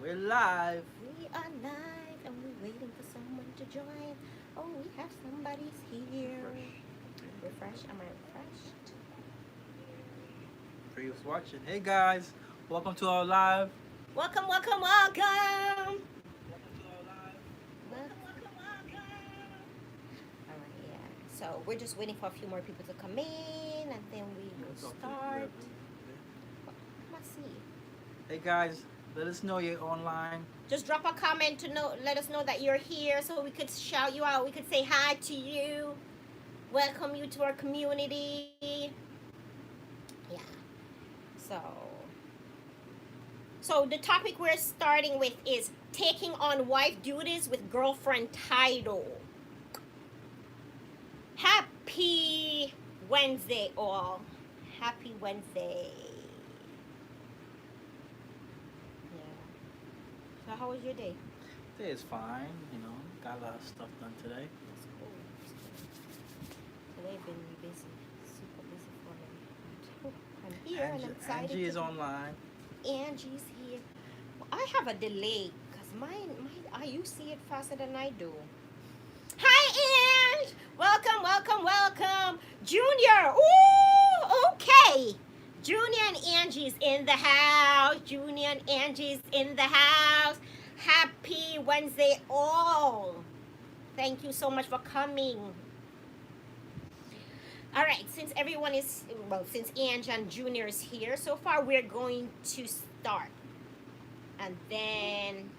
We're live. We are live and we're waiting for someone to join. Oh, we have somebody's here. Refresh. Am I refreshed? For you watching. Hey guys, welcome to our live. Welcome, welcome, welcome. All right, yeah. So we're just waiting for a few more people to come in and then we will start. Let's see. Hey guys, let us know you're online. Just drop a comment to let us know that you're here so we could shout you out. We could say hi to you. Welcome you to our community. Yeah. So the topic we're starting with is taking on wife duties with girlfriend title. Happy Wednesday all. Happy Wednesday. So how was your day? Today is fine, got a lot of stuff done today. That's cool. Today been busy, super busy for me. I'm here and I'm excited. Angie is online. Angie's here. I have a delay because you see it faster than I do. Hi, Ange. Welcome, welcome, welcome, Junior. Ooh, okay. Junior and Angie's in the house. Junior and Angie's in the house. Happy Wednesday all. Thank you so much for coming. All right, since everyone is, since Angie and Junior is here, so far we're going to start. And then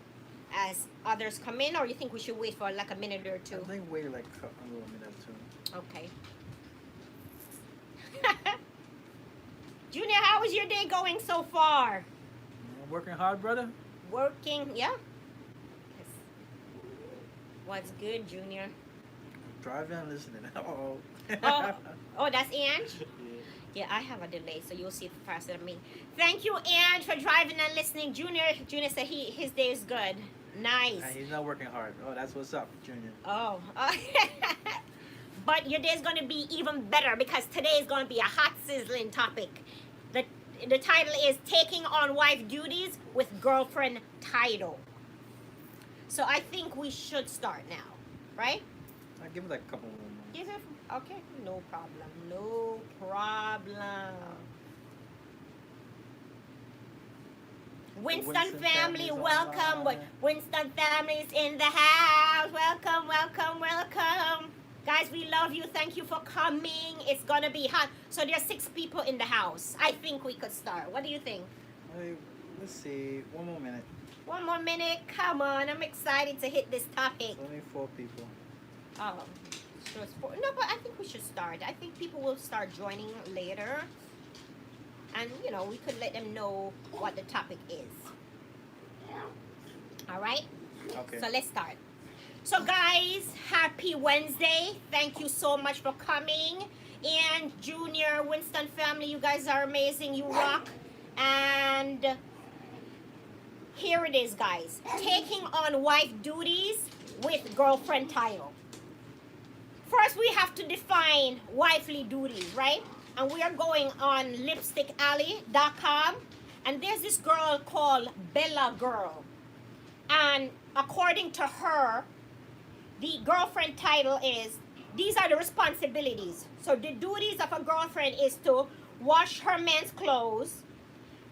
as others come in, or you think we should wait for like a minute or two? I think wait like a little minute or two. Okay. Junior, how is your day going so far? Working hard, brother? Working, yeah. What's good, Junior? Driving and listening. Oh, that's Ange? Yeah, I have a delay, so you'll see it faster than me. Thank you, Ange, for driving and listening. Junior said his day is good. Nice. He's not working hard. Oh, that's what's up, Junior. Oh. But your day is going to be even better because today is going to be a hot sizzling topic. The title is Taking on Wife Duties with Girlfriend Title. So I think we should start now, right? I'll give it like a couple more minutes. Give it, okay, no problem, no problem. Winston family, welcome. Winston family's in the house. Welcome, welcome, welcome. Guys, we love you. Thank you for coming. It's going to be hot. So there's 6 people in the house. I think we could start. What do you think? Let's see. One more minute. One more minute. Come on. I'm excited to hit this topic. It's only 4 people. Oh. So it's 4. No, but I think we should start. I think people will start joining later. And, we could let them know what the topic is. All right? Okay. So let's start. So guys, happy Wednesday. Thank you so much for coming. And Junior, Winston family, you guys are amazing. You rock. And here it is, guys. Taking on wife duties with girlfriend title. First, we have to define wifely duties, right? And we are going on lipstickalley.com. And there's this girl called Bella Girl. And according to her, the girlfriend title is, these are the responsibilities. So the duties of a girlfriend is to wash her man's clothes,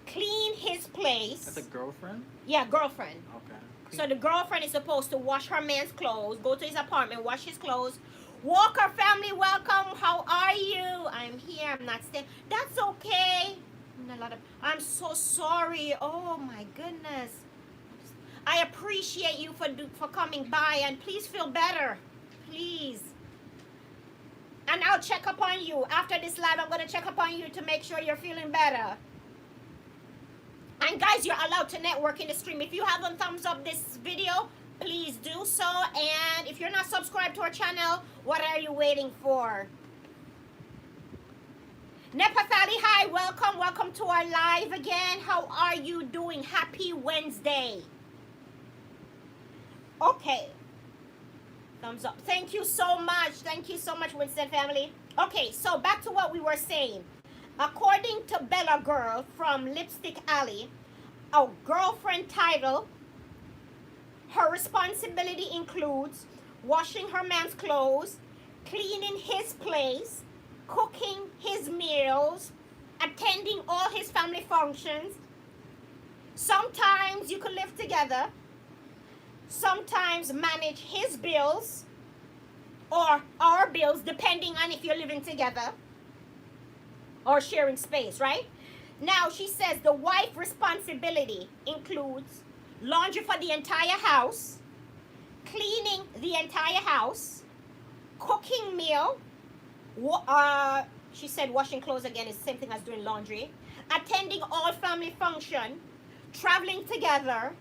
clean his place. That's a girlfriend? Yeah, girlfriend. Okay. So the girlfriend is supposed to wash her man's clothes, go to his apartment, wash his clothes. Walker family, welcome. How are you? I'm here. I'm not staying. That's okay. I'm so sorry. Oh my goodness. I appreciate you for coming by, and please feel better. Please. And I'll check up on you. After this live, I'm going to check up on you to make sure you're feeling better. And guys, you're allowed to network in the stream. If you haven't thumbs up this video, please do so. And if you're not subscribed to our channel, what are you waiting for? Nepathali, hi. Welcome. Welcome to our live again. How are you doing? Happy Wednesday. Okay. Thumbs up. Thank you so much. Thank you so much, Winston family. Okay, so back to what we were saying. According to Bella Girl from Lipstick Alley, Oh, girlfriend title. Her responsibility includes washing her man's clothes, cleaning his place, cooking his meals, attending all his family functions. Sometimes you can live together. Sometimes manage his bills or our bills, depending on if you're living together or sharing space, right? Now, she says the wife responsibility includes laundry for the entire house, cleaning the entire house, cooking meal. She said washing clothes again is the same thing as doing laundry. Attending all family function, traveling together,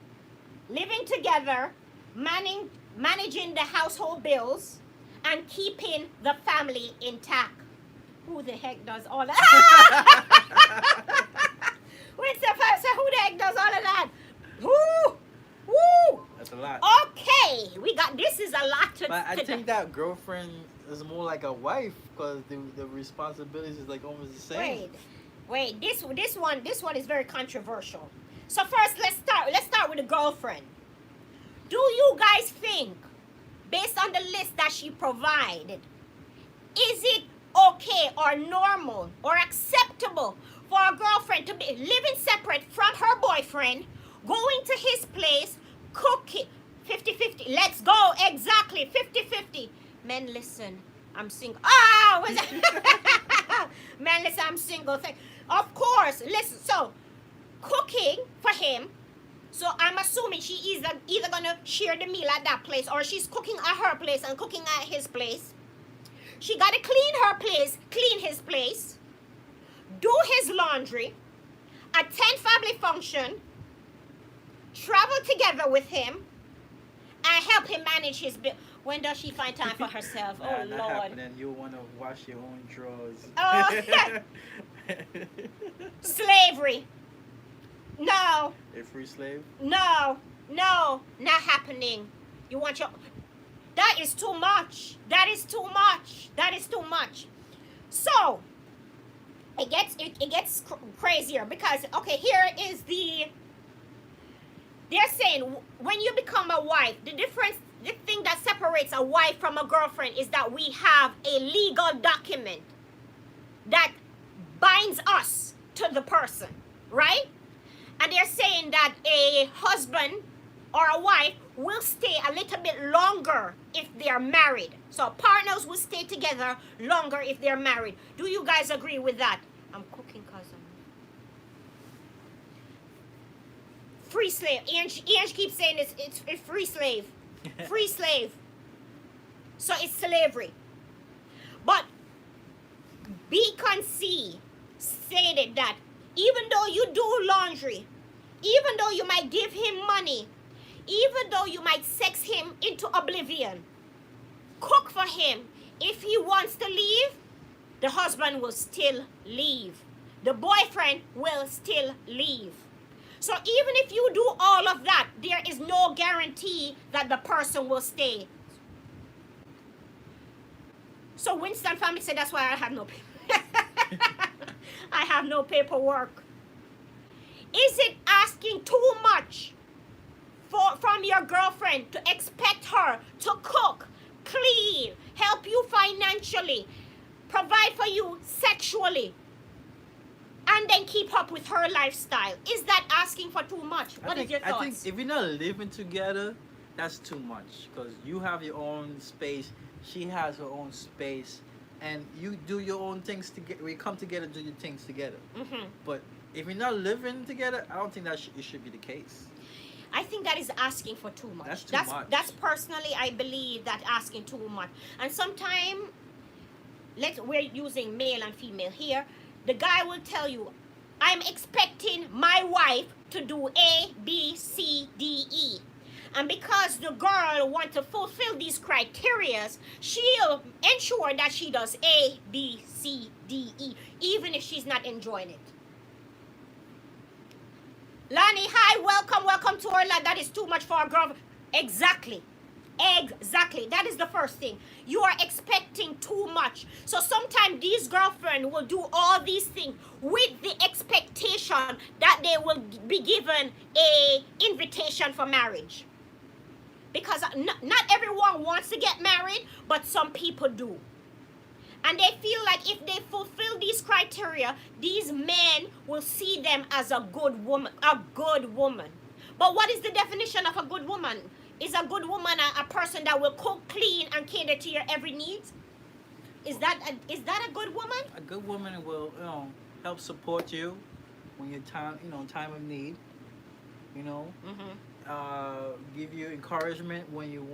living together, managing the household bills, and keeping the family intact. Who the heck does all that? Wait, so who the heck does all of that? Woo! Woo! That's a lot. Okay, this is a lot to. But I think that girlfriend is more like a wife because the responsibilities is like almost the same. Wait. This one is very controversial. So first, let's start with the girlfriend. Do you guys think, based on the list that she provided, is it okay or normal or acceptable for a girlfriend to be living separate from her boyfriend, going to his place, cooking 50-50? Let's go, exactly 50-50. Men, listen, I'm single. Was that? Men, listen, I'm single. Of course, listen. So, cooking for him. So I'm assuming she is either gonna share the meal at that place or she's cooking at her place and cooking at his place. She gotta clean her place, clean his place, do his laundry, attend family function, travel together with him, and help him manage his bill. When does she find time for herself? Nah, Oh not Lord. happening. You want to wash your own drawers. Oh, slavery. No. A free slave? No, not happening. You want your... That is too much. That is too much. So, it gets crazier because, okay, here is they're saying when you become a wife, the thing that separates a wife from a girlfriend is that we have a legal document that binds us to the person, right? And they're saying that a husband or a wife will stay a little bit longer if they're married. So partners will stay together longer if they're married. Do you guys agree with that? I'm cooking, cousin. Free slave. Ian keeps saying it's free slave. Free slave. So it's slavery. But Beacon C stated that even though you do laundry, even though you might give him money, even though you might sex him into oblivion, cook for him, if he wants to leave, the husband will still leave. The boyfriend will still leave. So even if you do all of that, there is no guarantee that the person will stay. So Winston family said that's why I have no paper. I have no paperwork. Is it asking too much from your girlfriend to expect her to cook, clean, help you financially, provide for you sexually, and then keep up with her lifestyle? Is that asking for too much? What is your thoughts? I think if you're not living together, that's too much because you have your own space, she has her own space, and you do your own things together. We come together, do your things together. Mm-hmm. But if you're not living together, I don't think that it should be the case. I think that is asking for too much. That's too much. That's personally, I believe that asking too much. And sometimes, we're using male and female here. The guy will tell you, I'm expecting my wife to do A, B, C, D, E. And because the girl wants to fulfill these criteria, she'll ensure that she does A, B, C, D, E, even if she's not enjoying it. Lani, hi, welcome to our life. That is too much for our girl. Exactly. Exactly. That is the first thing. You are expecting too much. So sometimes these girlfriends will do all these things with the expectation that they will be given a invitation for marriage. Because not everyone wants to get married, but some people do. And they feel like if they fulfill these criteria, these men will see them as a good woman. A good woman. But what is the definition of a good woman? Is a good woman a person that will cook, clean, and cater to your every needs? Is that a good woman? A good woman will, help support you when you're time of need. You know, give you encouragement when you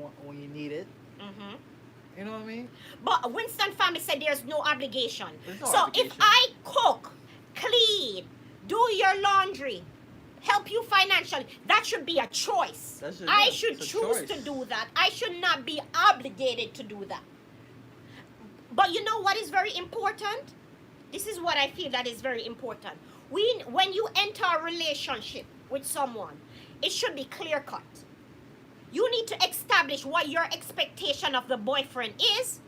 need it. You know what I mean? But Winston family said there's no obligation. There's no so obligation. if I cook, clean, do your laundry, help you financially, that should be a choice. I should choose to do that. I should not be obligated to do that. But you know what is very important? This is what I feel that is very important. When you enter a relationship with someone, it should be clear cut. You need to establish what your expectation of the boyfriend is,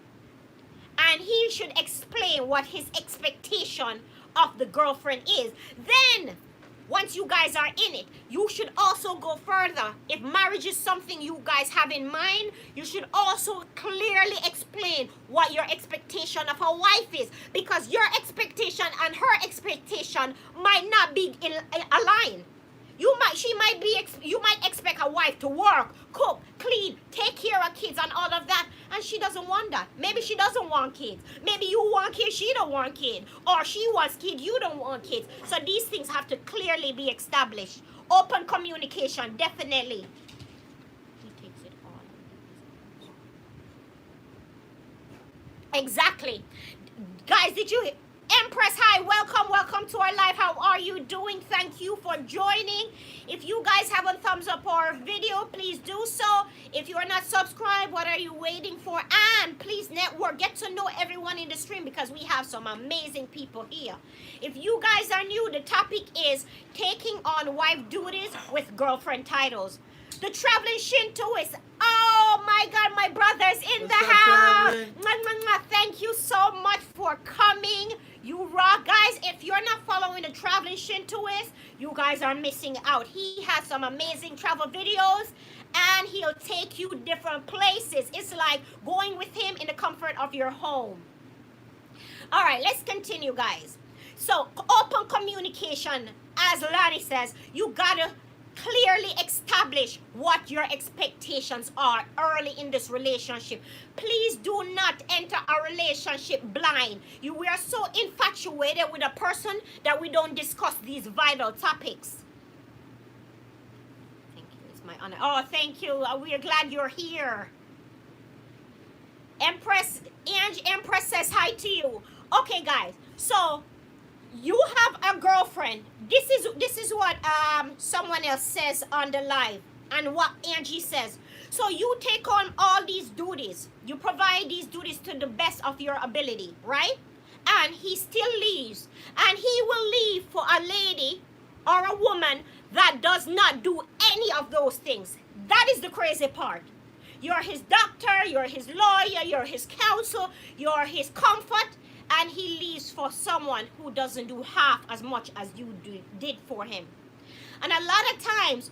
and he should explain what his expectation of the girlfriend is. Then, once you guys are in it, you should also go further. If marriage is something you guys have in mind, you should also clearly explain what your expectation of a wife is, because your expectation and her expectation might not be aligned. You might expect a wife to work, cook, clean, take care of kids and all of that, and she doesn't want that. Maybe she doesn't want kids. Maybe you want kids, she don't want kids. Or she wants kids, you don't want kids. So these things have to clearly be established. Open communication, definitely. He takes it all. Exactly. Guys, did you... Empress, hi, welcome to our live. How are you doing? Thank you for joining. If you guys haven't thumbs up our video, please do so. If you are not subscribed, what are you waiting for? And please network, get to know everyone in the stream, because we have some amazing people here. If you guys are new, the topic is taking on wife duties with girlfriend titles. The traveling Shintoist. Oh my God, my brother's in the house. Thank you so much for coming. You rock, guys. If you're not following the traveling Shintoist, you guys are missing out. He has some amazing travel videos, and he'll take you different places. It's like going with him in the comfort of your home. All right, let's continue, guys. So, open communication, as Larry says, you gotta clearly establish what your expectations are early in this relationship. Please do not enter a relationship blind. We are so infatuated with a person that we don't discuss these vital topics. Thank you. It's my honor. Oh, thank you. We are glad you're here. Empress says hi to you. Okay, guys. So you have a girlfriend. This is what someone else says on the live, and what Angie says. So you take on all these duties. You provide these duties to the best of your ability, right? And he still leaves. And he will leave for a lady or a woman that does not do any of those things. That is the crazy part. You're his doctor, you're his lawyer, you're his counsel, you're his comfort, and he leaves for someone who doesn't do half as much as you did for him. And a lot of times,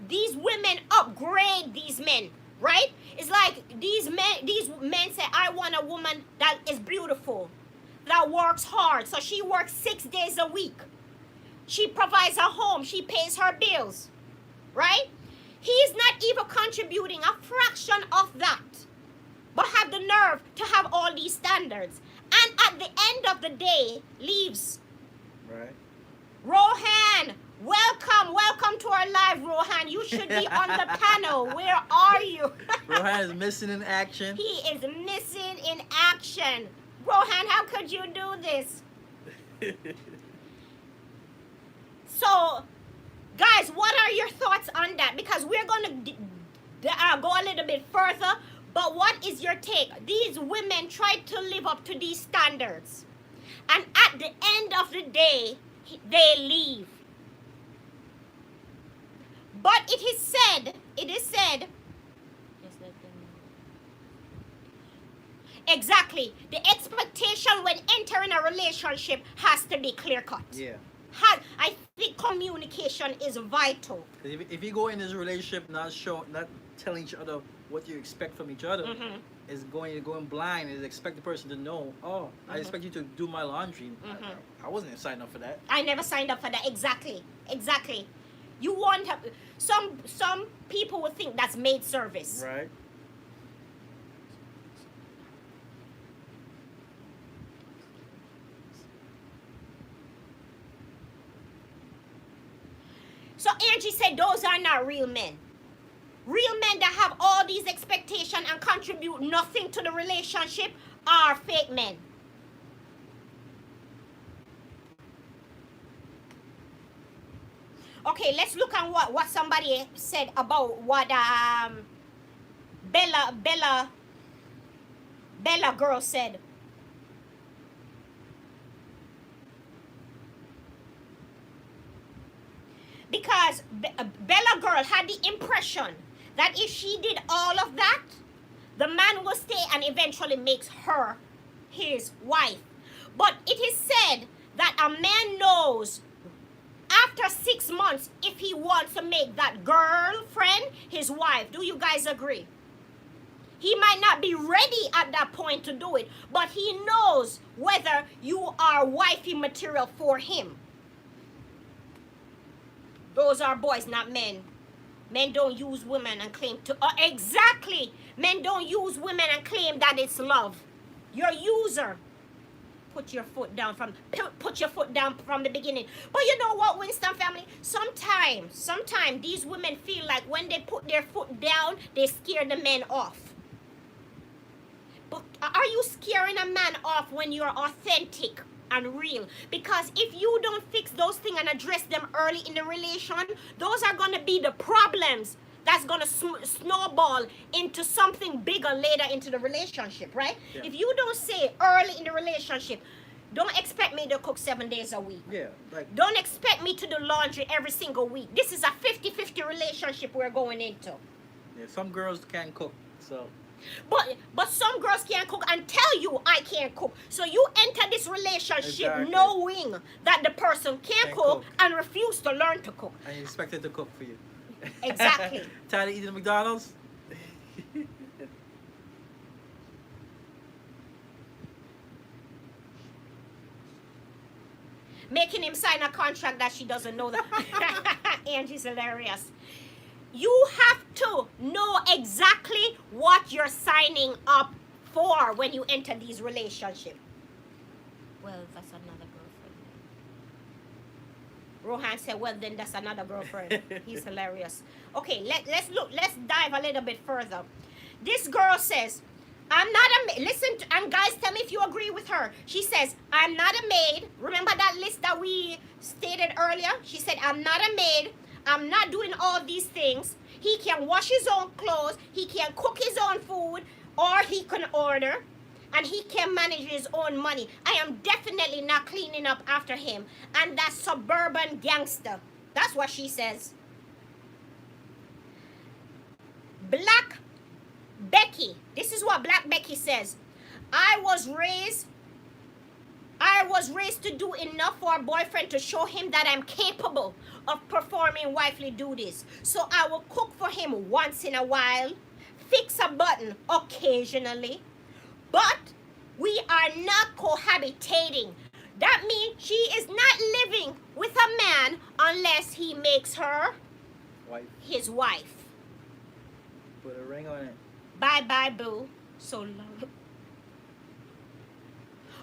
these women upgrade these men, right? It's like these men say, I want a woman that is beautiful, that works hard. So she works 6 days a week. She provides a home. She pays her bills, right? He's not even contributing a fraction of that, but have the nerve to have all these standards. And at the end of the day, leaves. Right. Rohan, welcome to our live, Rohan. You should be on the panel. Where are you? Rohan is missing in action. He is missing in action. Rohan, how could you do this? So, guys, what are your thoughts on that? Because we're going to go a little bit further. But what is your take? These women try to live up to these standards. And at the end of the day, they leave. But it is said, Exactly. The expectation when entering a relationship has to be clear cut. Yeah. I think communication is vital. If you go in this relationship not telling each other what you expect from each other, is going blind. Is expect the person to know. Oh, I expect you to do my laundry. I wasn't signed up for that. I never signed up for that. Exactly. Exactly. You want some people would think that's maid service. Right. So Angie said those are not real men. Real men that have all these expectations and contribute nothing to the relationship are fake men. Okay, let's look at what somebody said about what Bella girl said. Because Bella girl had the impression that if she did all of that, the man will stay and eventually makes her his wife. But it is said that a man knows after 6 months if he wants to make that girlfriend his wife. Do you guys agree? He might not be ready at that point to do it, but he knows whether you are wifey material for him. Those are boys, not men. Men don't use women and claim to... exactly. Men don't use women and claim that it's love. You're a user. Put your foot down from the beginning. But you know what, Winston family? Sometimes these women feel like when they put their foot down, they scare the men off. But are you scaring a man off when you're authentic and real? Because if you don't fix those things and address them early in the relation, those are going to be the problems that's going to snowball into something bigger later into the relationship, right? Yeah. If you don't say early in the relationship, don't expect me to cook 7 days a week. Yeah. Don't expect me to do laundry every single week. This is a 50-50 relationship we're going into. Yeah, some girls can't cook, so... But some girls can't cook and tell you I can't cook. So you enter this relationship knowing that the person can't cook and refuse to learn to cook. And you expect it to cook for you. Exactly. Tired of eating at McDonald's? Making him sign a contract that she doesn't know that. Angie's hilarious. You have to know exactly what you're signing up for when you enter these relationships. Well, that's another girlfriend. Rohan said, well, then that's another girlfriend. He's hilarious. Okay, let's dive a little bit further. This girl says, I'm not a maid. Listen, and guys, tell me if you agree with her. She says, I'm not a maid. Remember that list that we stated earlier? She said, I'm not a maid. I'm not doing all these things. He can wash his own clothes. He can cook his own food, or he can order, and he can manage his own money. I am definitely not cleaning up after him. And that suburban gangster. That's what she says. Black Becky. This is what Black Becky says. I was raised to do enough for a boyfriend to show him that I'm capable of performing wifely duties. So I will cook for him once in a while, fix a button occasionally, but we are not cohabitating. That means she is not living with a man unless he makes her his wife. Put a ring on it. Bye-bye, boo. So long.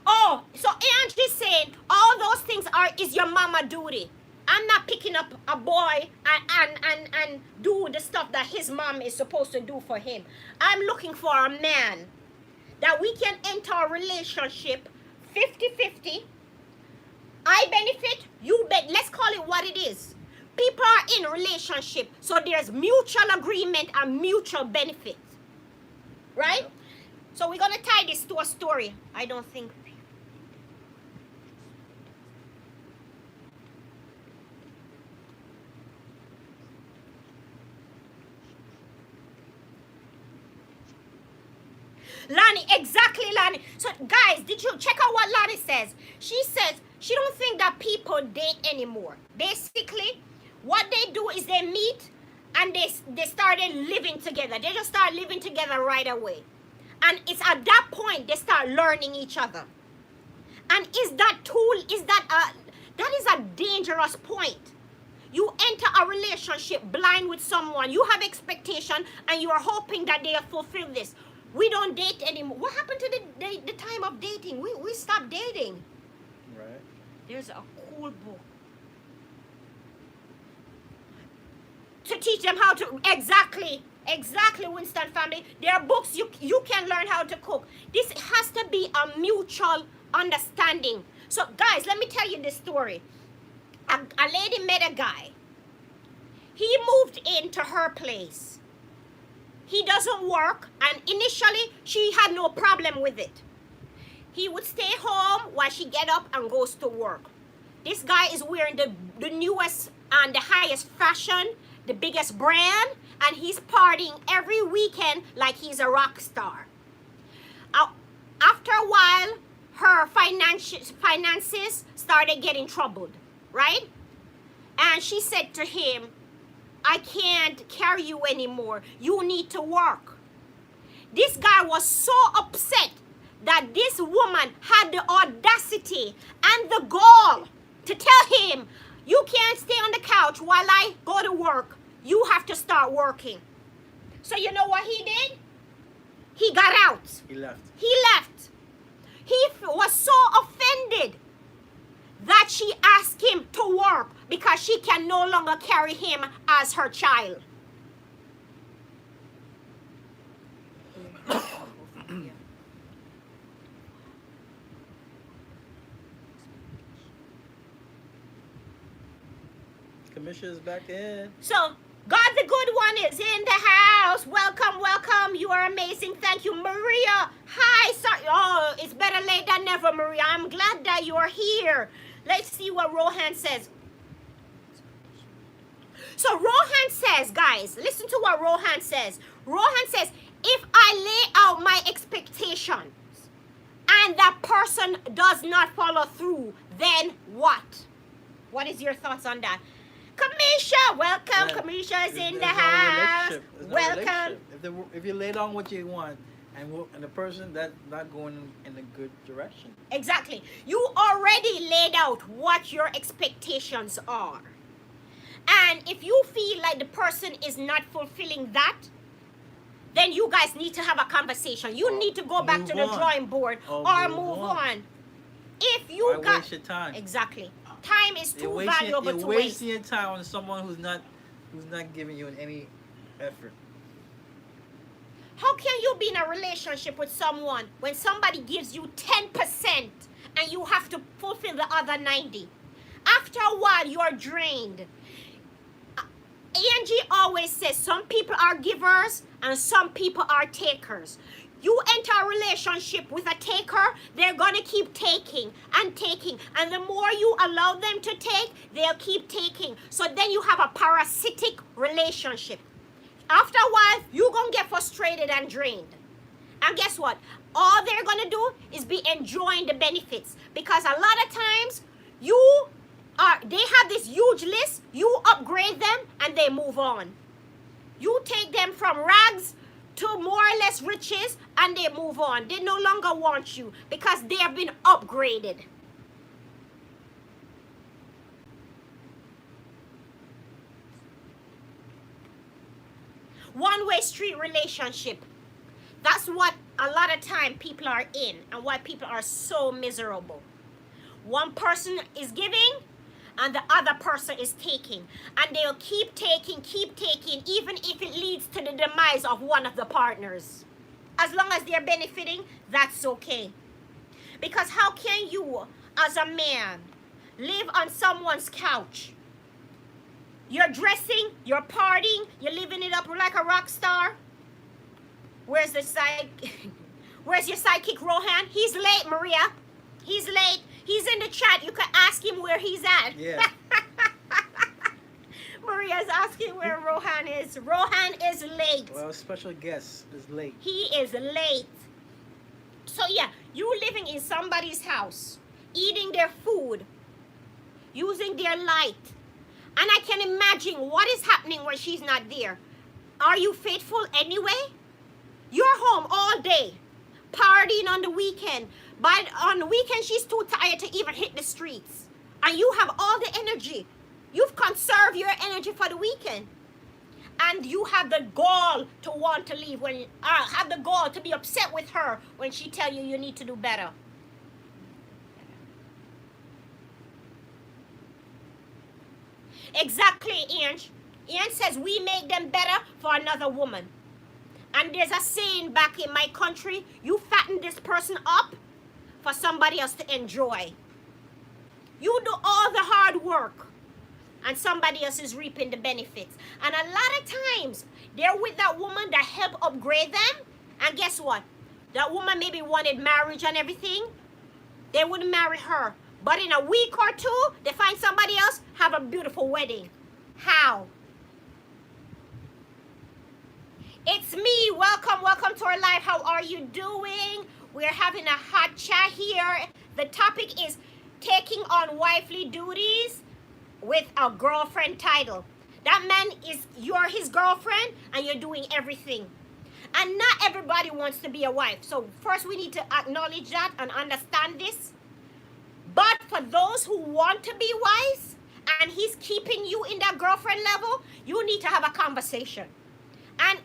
Oh, so Angie's saying all those things is your mama duty. I'm not picking up a boy and do the stuff that his mom is supposed to do for him. I'm looking for a man that we can enter a relationship 50-50. I benefit, you bet. Let's call it what it is. People are in relationship, so there's mutual agreement and mutual benefit. Right? Yep. So we're going to tie this to a story. I don't think... Lonnie, exactly, Lonnie. So, guys, did you check out what Lonnie says? She says she don't think that people date anymore. Basically, what they do is they meet and they started living together. They just start living together right away. And it's at that point they start learning each other. And that is a dangerous point. You enter a relationship blind with someone. You have expectation and you are hoping that they'll fulfill this. We don't date anymore. What happened to the time of dating? We stopped dating. Right. There's a cool book to teach them how to, exactly, Winston family. There are books you can learn how to cook. This has to be a mutual understanding. So guys, let me tell you this story. A lady met a guy. He moved into her place. He doesn't work, and initially she had no problem with it. He would stay home while she get up and goes to work. This guy is wearing the newest and the highest fashion, the biggest brand, and he's partying every weekend like he's a rock star. After a while, her finances started getting troubled, right? And she said to him, I can't carry you anymore. You need to work. This guy was so upset that this woman had the audacity and the gall to tell him, you can't stay on the couch while I go to work. You have to start working. So you know what he did? He got out. He left. He left. He was so offended that she asked him to work because she can no longer carry him as her child. Commissioner's back in. So, God the good one is in the house. Welcome, welcome. You are amazing. Thank you, Maria. Hi. Sorry. Oh, it's better late than never, Maria. I'm glad that you are here. Let's see what Rohan says. So Rohan says, guys, listen to what Rohan says. Rohan says, if I lay out my expectations and that person does not follow through, then what? What is your thoughts on that? Kamisha, welcome. Yeah. Kamisha is in the house. Welcome. If you lay down what you want and the person that's not going in a good direction. Exactly. You already laid out what your expectations are. And if you feel like the person is not fulfilling that, then you guys need to have a conversation. You need to go back to the drawing board or move on. If you got waste your time. Exactly. Time is too valuable to waste. You're wasting your time on someone who's not giving you any effort. How can you be in a relationship with someone when somebody gives you 10% and you have to fulfill the other 90%? After a while, you are drained. Angie always says some people are givers and some people are takers. You enter a relationship with a taker, they're going to keep taking and taking. And the more you allow them to take, they'll keep taking. So then you have a parasitic relationship. After a while, you're going to get frustrated and drained. And guess what? All they're going to do is be enjoying the benefits. Because a lot of times, they have this huge list, you upgrade them, and they move on. You take them from rags to more or less riches, and they move on. They no longer want you because they have been upgraded. One-way street relationship. That's what a lot of time people are in and why people are so miserable. One person is giving and the other person is taking. And they'll keep taking, even if it leads to the demise of one of the partners. As long as they're benefiting, that's okay. Because how can you, as a man, live on someone's couch? You're dressing, you're partying, you're living it up like a rock star. Where's your sidekick, Rohan? He's late, Maria. He's late. He's in the chat. You can ask him where he's at. Yeah. Maria's asking where Rohan is. Rohan is late. Well, special guest is late. He is late. So yeah, you living in somebody's house, eating their food, using their light. And I can imagine what is happening when she's not there. Are you faithful anyway? You're home all day, partying on the weekend. But on the weekend, she's too tired to even hit the streets. And you have all the energy. You've conserved your energy for the weekend. And you have the gall to want to leave, when have the gall to be upset with her when she tell you need to do better. Exactly, Ange. Ange says we make them better for another woman. And there's a saying back in my country, you fatten this person up for somebody else to enjoy. You do all the hard work, and somebody else is reaping the benefits. And a lot of times, they're with that woman that helped upgrade them. And guess what? That woman maybe wanted marriage and everything. They wouldn't marry her. But in a week or two, they find somebody else, have a beautiful wedding. How? It's me. Welcome, welcome to our live. How are you doing? We're having a hot chat here. The topic is taking on wifely duties with a girlfriend title. That man is, you're his girlfriend and you're doing everything. And not everybody wants to be a wife. So first we need to acknowledge that and understand this. But for those who want to be wives and he's keeping you in that girlfriend level, you need to have a conversation. And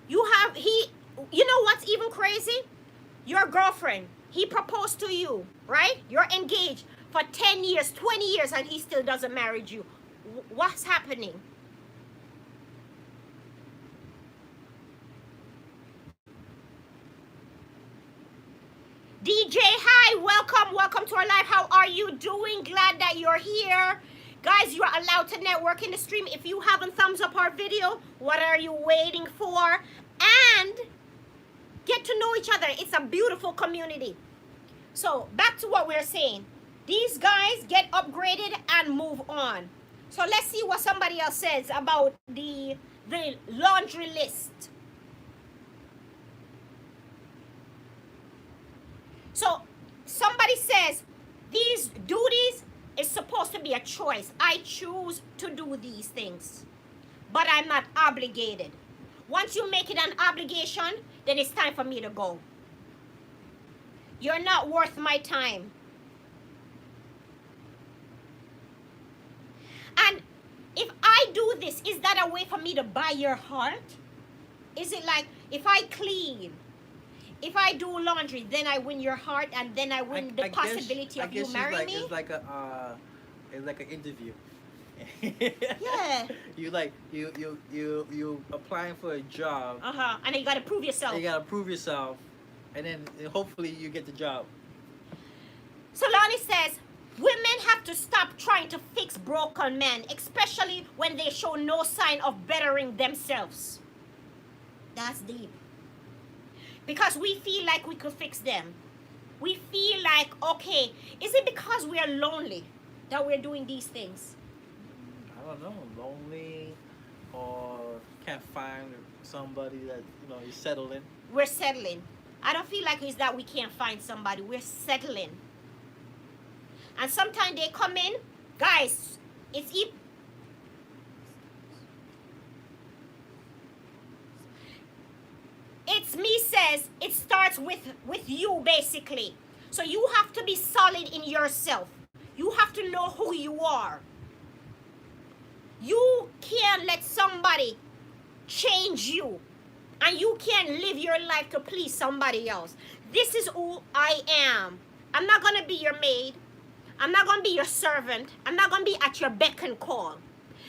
you know what's even crazy? Your girlfriend, he proposed to you, right? You're engaged for 10 years, 20 years, and he still doesn't marry you. What's happening? DJ, hi, welcome to our live. How are you doing? Glad that you're here. Guys, you're allowed to network in the stream. If you haven't thumbs up our video, what are you waiting for? And get to know each other. It's a beautiful community. So back to what we're saying. These guys get upgraded and move on. So let's see what somebody else says about the laundry list. So somebody says these duties is supposed to be a choice. I choose to do these things, but I'm not obligated. Once you make it an obligation, then it's time for me to go. You're not worth my time. And if I do this, is that a way for me to buy your heart? Is it like if I clean, if I do laundry, then I win your heart, and then I win the possibility of you marrying me? It's like an interview. Yeah. You applying for a job. And you gotta prove yourself. You gotta prove yourself, and then hopefully you get the job. So Lonnie says, women have to stop trying to fix broken men, especially when they show no sign of bettering themselves. That's deep. Because we feel like we could fix them. We feel like, okay, is it because we are lonely that we're doing these things? I don't know, lonely, or can't find somebody that, you settle in. We're settling. I don't feel like it's that we can't find somebody. We're settling. And sometimes they come in, guys, It's me says it starts with you, basically. So you have to be solid in yourself. You have to know who you are. You can't let somebody change you. And you can't live your life to please somebody else. This is who I am. I'm not going to be your maid. I'm not going to be your servant. I'm not going to be at your beck and call.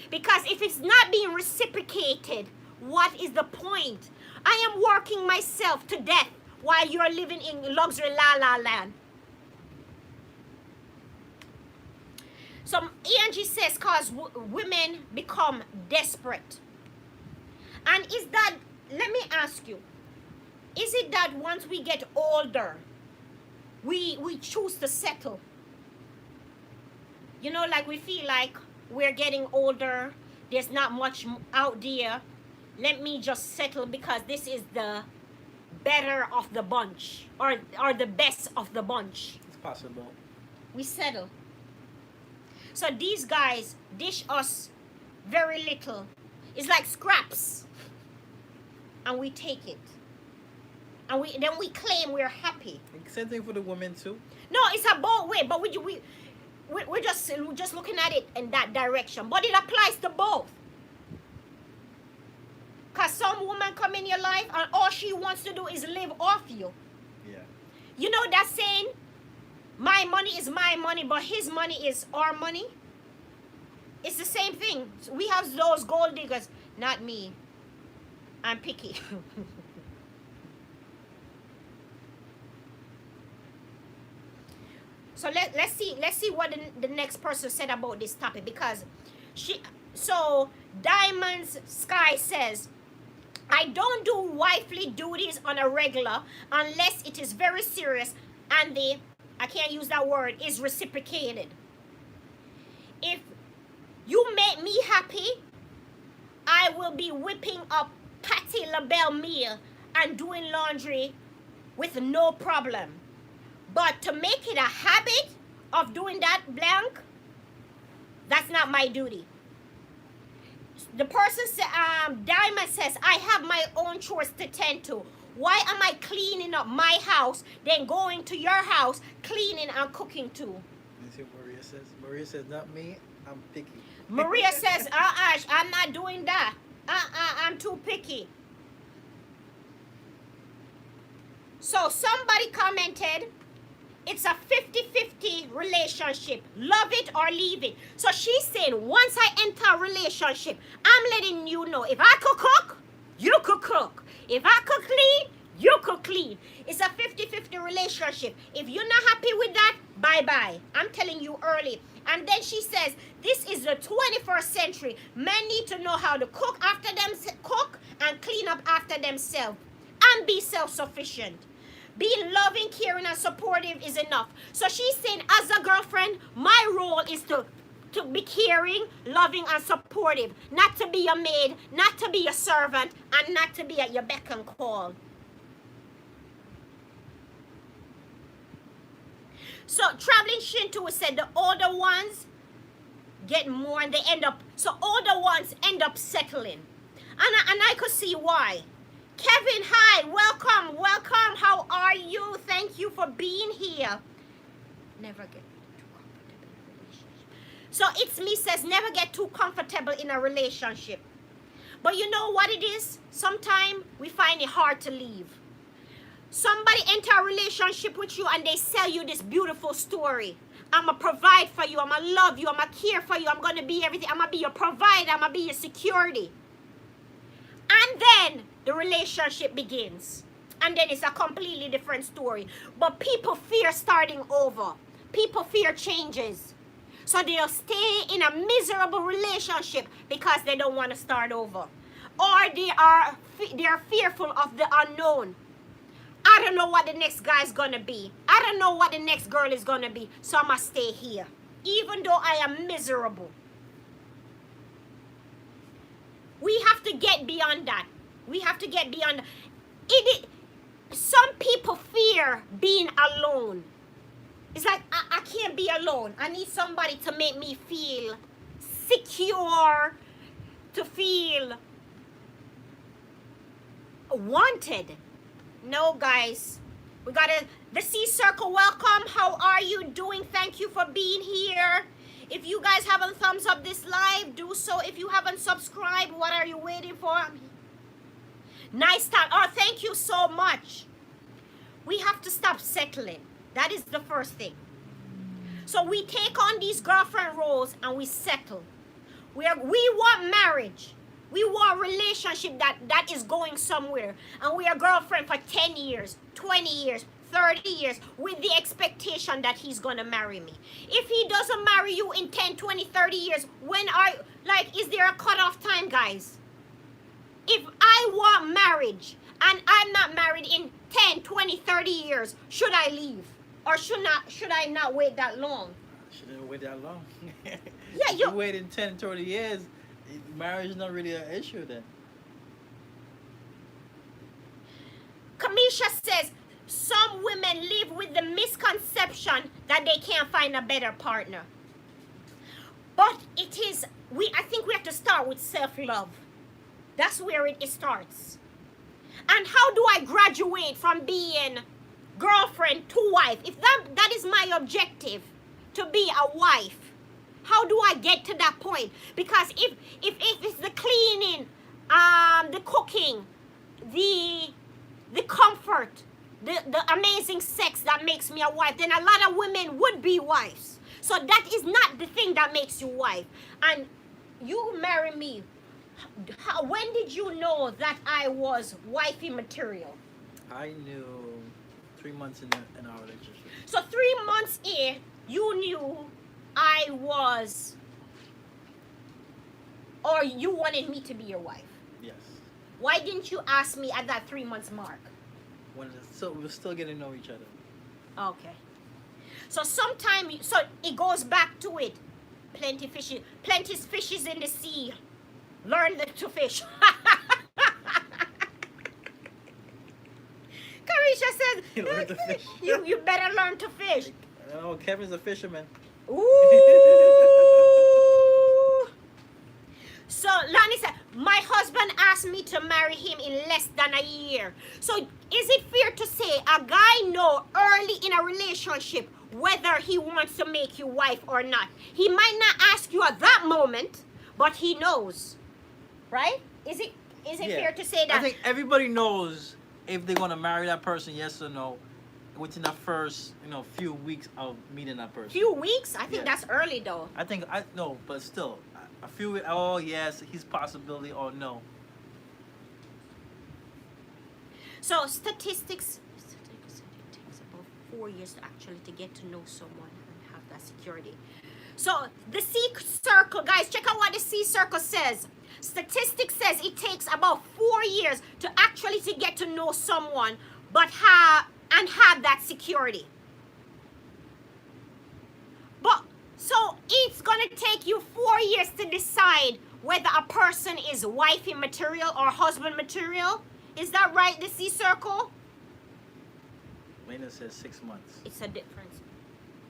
Because if it's not being reciprocated, what is the point? I am working myself to death while you're living in luxury la land. So Angie says, cause women become desperate. And is that, let me ask you, is it that once we get older, we choose to settle? Like we feel like we're getting older, there's not much out there. Let me just settle because this is the better of the bunch or the best of the bunch. It's possible. We settle. So these guys dish us very little. It's like scraps. And we take it. And then we claim we're happy. Same thing for the women too. No, it's a both way, but we're just looking at it in that direction. But it applies to both. Because some woman come in your life and all she wants to do is live off you. Yeah. You know that saying, my money is my money, but his money is our money? It's the same thing. We have those gold diggers. Not me. I'm picky. So let's see what the next person said about this topic, because Diamonds Sky says, I don't do wifely duties on a regular unless it is very serious and I can't use that word, is reciprocated. If you make me happy, I will be whipping up Patty LaBelle meal and doing laundry with no problem. But to make it a habit of doing that blank, that's not my duty. The person Diamond says, I have my own chores to tend to. Why am I cleaning up my house, then going to your house, cleaning and cooking too? You see what Maria says? Maria says, not me, I'm picky. Maria says, I'm not doing that. I'm too picky. So somebody commented, it's a 50-50 relationship. Love it or leave it. So she's saying, once I enter a relationship, I'm letting you know, if I could cook, you could cook. If I could clean, you could clean. It's a 50-50 relationship. If you're not happy with that, bye-bye. I'm telling you early. And then she says, this is the 21st century. Men need to know how to cook and clean up after themselves and be self-sufficient. Being loving, caring, and supportive is enough. So she's saying, as a girlfriend, my role is to be caring, loving, and supportive. Not to be a maid, not to be a servant, and not to be at your beck and call. So Traveling Shinto said the older ones get more and they end up, so older ones end up settling. And I could see why. Kevin, hi, welcome, welcome. How are you? Thank you for being here. Never get too comfortable in a relationship. So It's Me says, never get too comfortable in a relationship. But you know what it is? Sometimes we find it hard to leave. Somebody enter a relationship with you and they sell you this beautiful story. I'm going to provide for you. I'm going to love you. I'm going to care for you. I'm going to be everything. I'm going to be your provider. I'm going to be your security. And then the relationship begins. And then it's a completely different story. But people fear starting over. People fear changes. So they'll stay in a miserable relationship because they don't want to start over. Or they are fearful of the unknown. I don't know what the next guy's going to be. I don't know what the next girl is going to be. So I must stay here. Even though I am miserable. We have to get beyond that. We have to get beyond it. Some people fear being alone. It's like, I can't be alone. I need somebody to make me feel secure, to feel wanted. No, guys. We gotta, the C Circle, welcome. How are you doing? Thank you for being here. If you guys haven't thumbs up this live, do so. If you haven't subscribed, what are you waiting for? Nice time. Oh, thank you so much. We have to stop settling. That is the first thing. So we take on these girlfriend roles and we settle. We want marriage. We want a relationship that is going somewhere. And we are girlfriend for 10 years, 20 years, 30 years with the expectation that he's going to marry me. If he doesn't marry you in 10, 20, 30 years, is there a cutoff time, guys? If I want marriage and I'm not married in 10, 20, 30 years, should I leave? Or should I not wait that long? Shouldn't wait that long. Yeah, you waiting 10, 30 years, marriage is not really an issue then. Kamisha Kamisha says, some women live with the misconception that they can't find a better partner. But it is, I think we have to start with self-love. That's where it starts. And how do I graduate from being girlfriend to wife? If that is my objective, to be a wife, how do I get to that point? Because if it's the cleaning, the cooking, the comfort, the amazing sex that makes me a wife, then a lot of women would be wives. So that is not the thing that makes you wife. And you marry me. When did you know that I was wifey material? I knew 3 months in our relationship. So 3 months in, you knew I was, or you wanted me to be your wife. Yes. Why didn't you ask me at that 3 months mark? We were still getting to know each other. Okay. So it goes back to it. Plenty fishes in the sea. Learn to fish. Carisha says, You learn to fish. you better learn to fish. Oh, Kevin's a fisherman. Ooh. So Lonnie said, my husband asked me to marry him in less than a year. So is it fair to say a guy know early in a relationship whether he wants to make you wife or not? He might not ask you at that moment, but he knows. Right? Is it fair to say that? I think everybody knows if they're gonna marry that person, yes or no, within the first, few weeks of meeting that person. Few weeks? I think that's early though. No, but still, a few. Oh yes, he's possibility or no. So statistics said it takes about 4 years to get to know someone and have that security. So the C circle, guys, check out what the C circle says. Statistics says it takes about 4 years to get to know someone, but have that security. But so it's gonna take you 4 years to decide whether a person is wifey material or husband material. Is that right? The C circle? Lena says 6 months. It's a difference.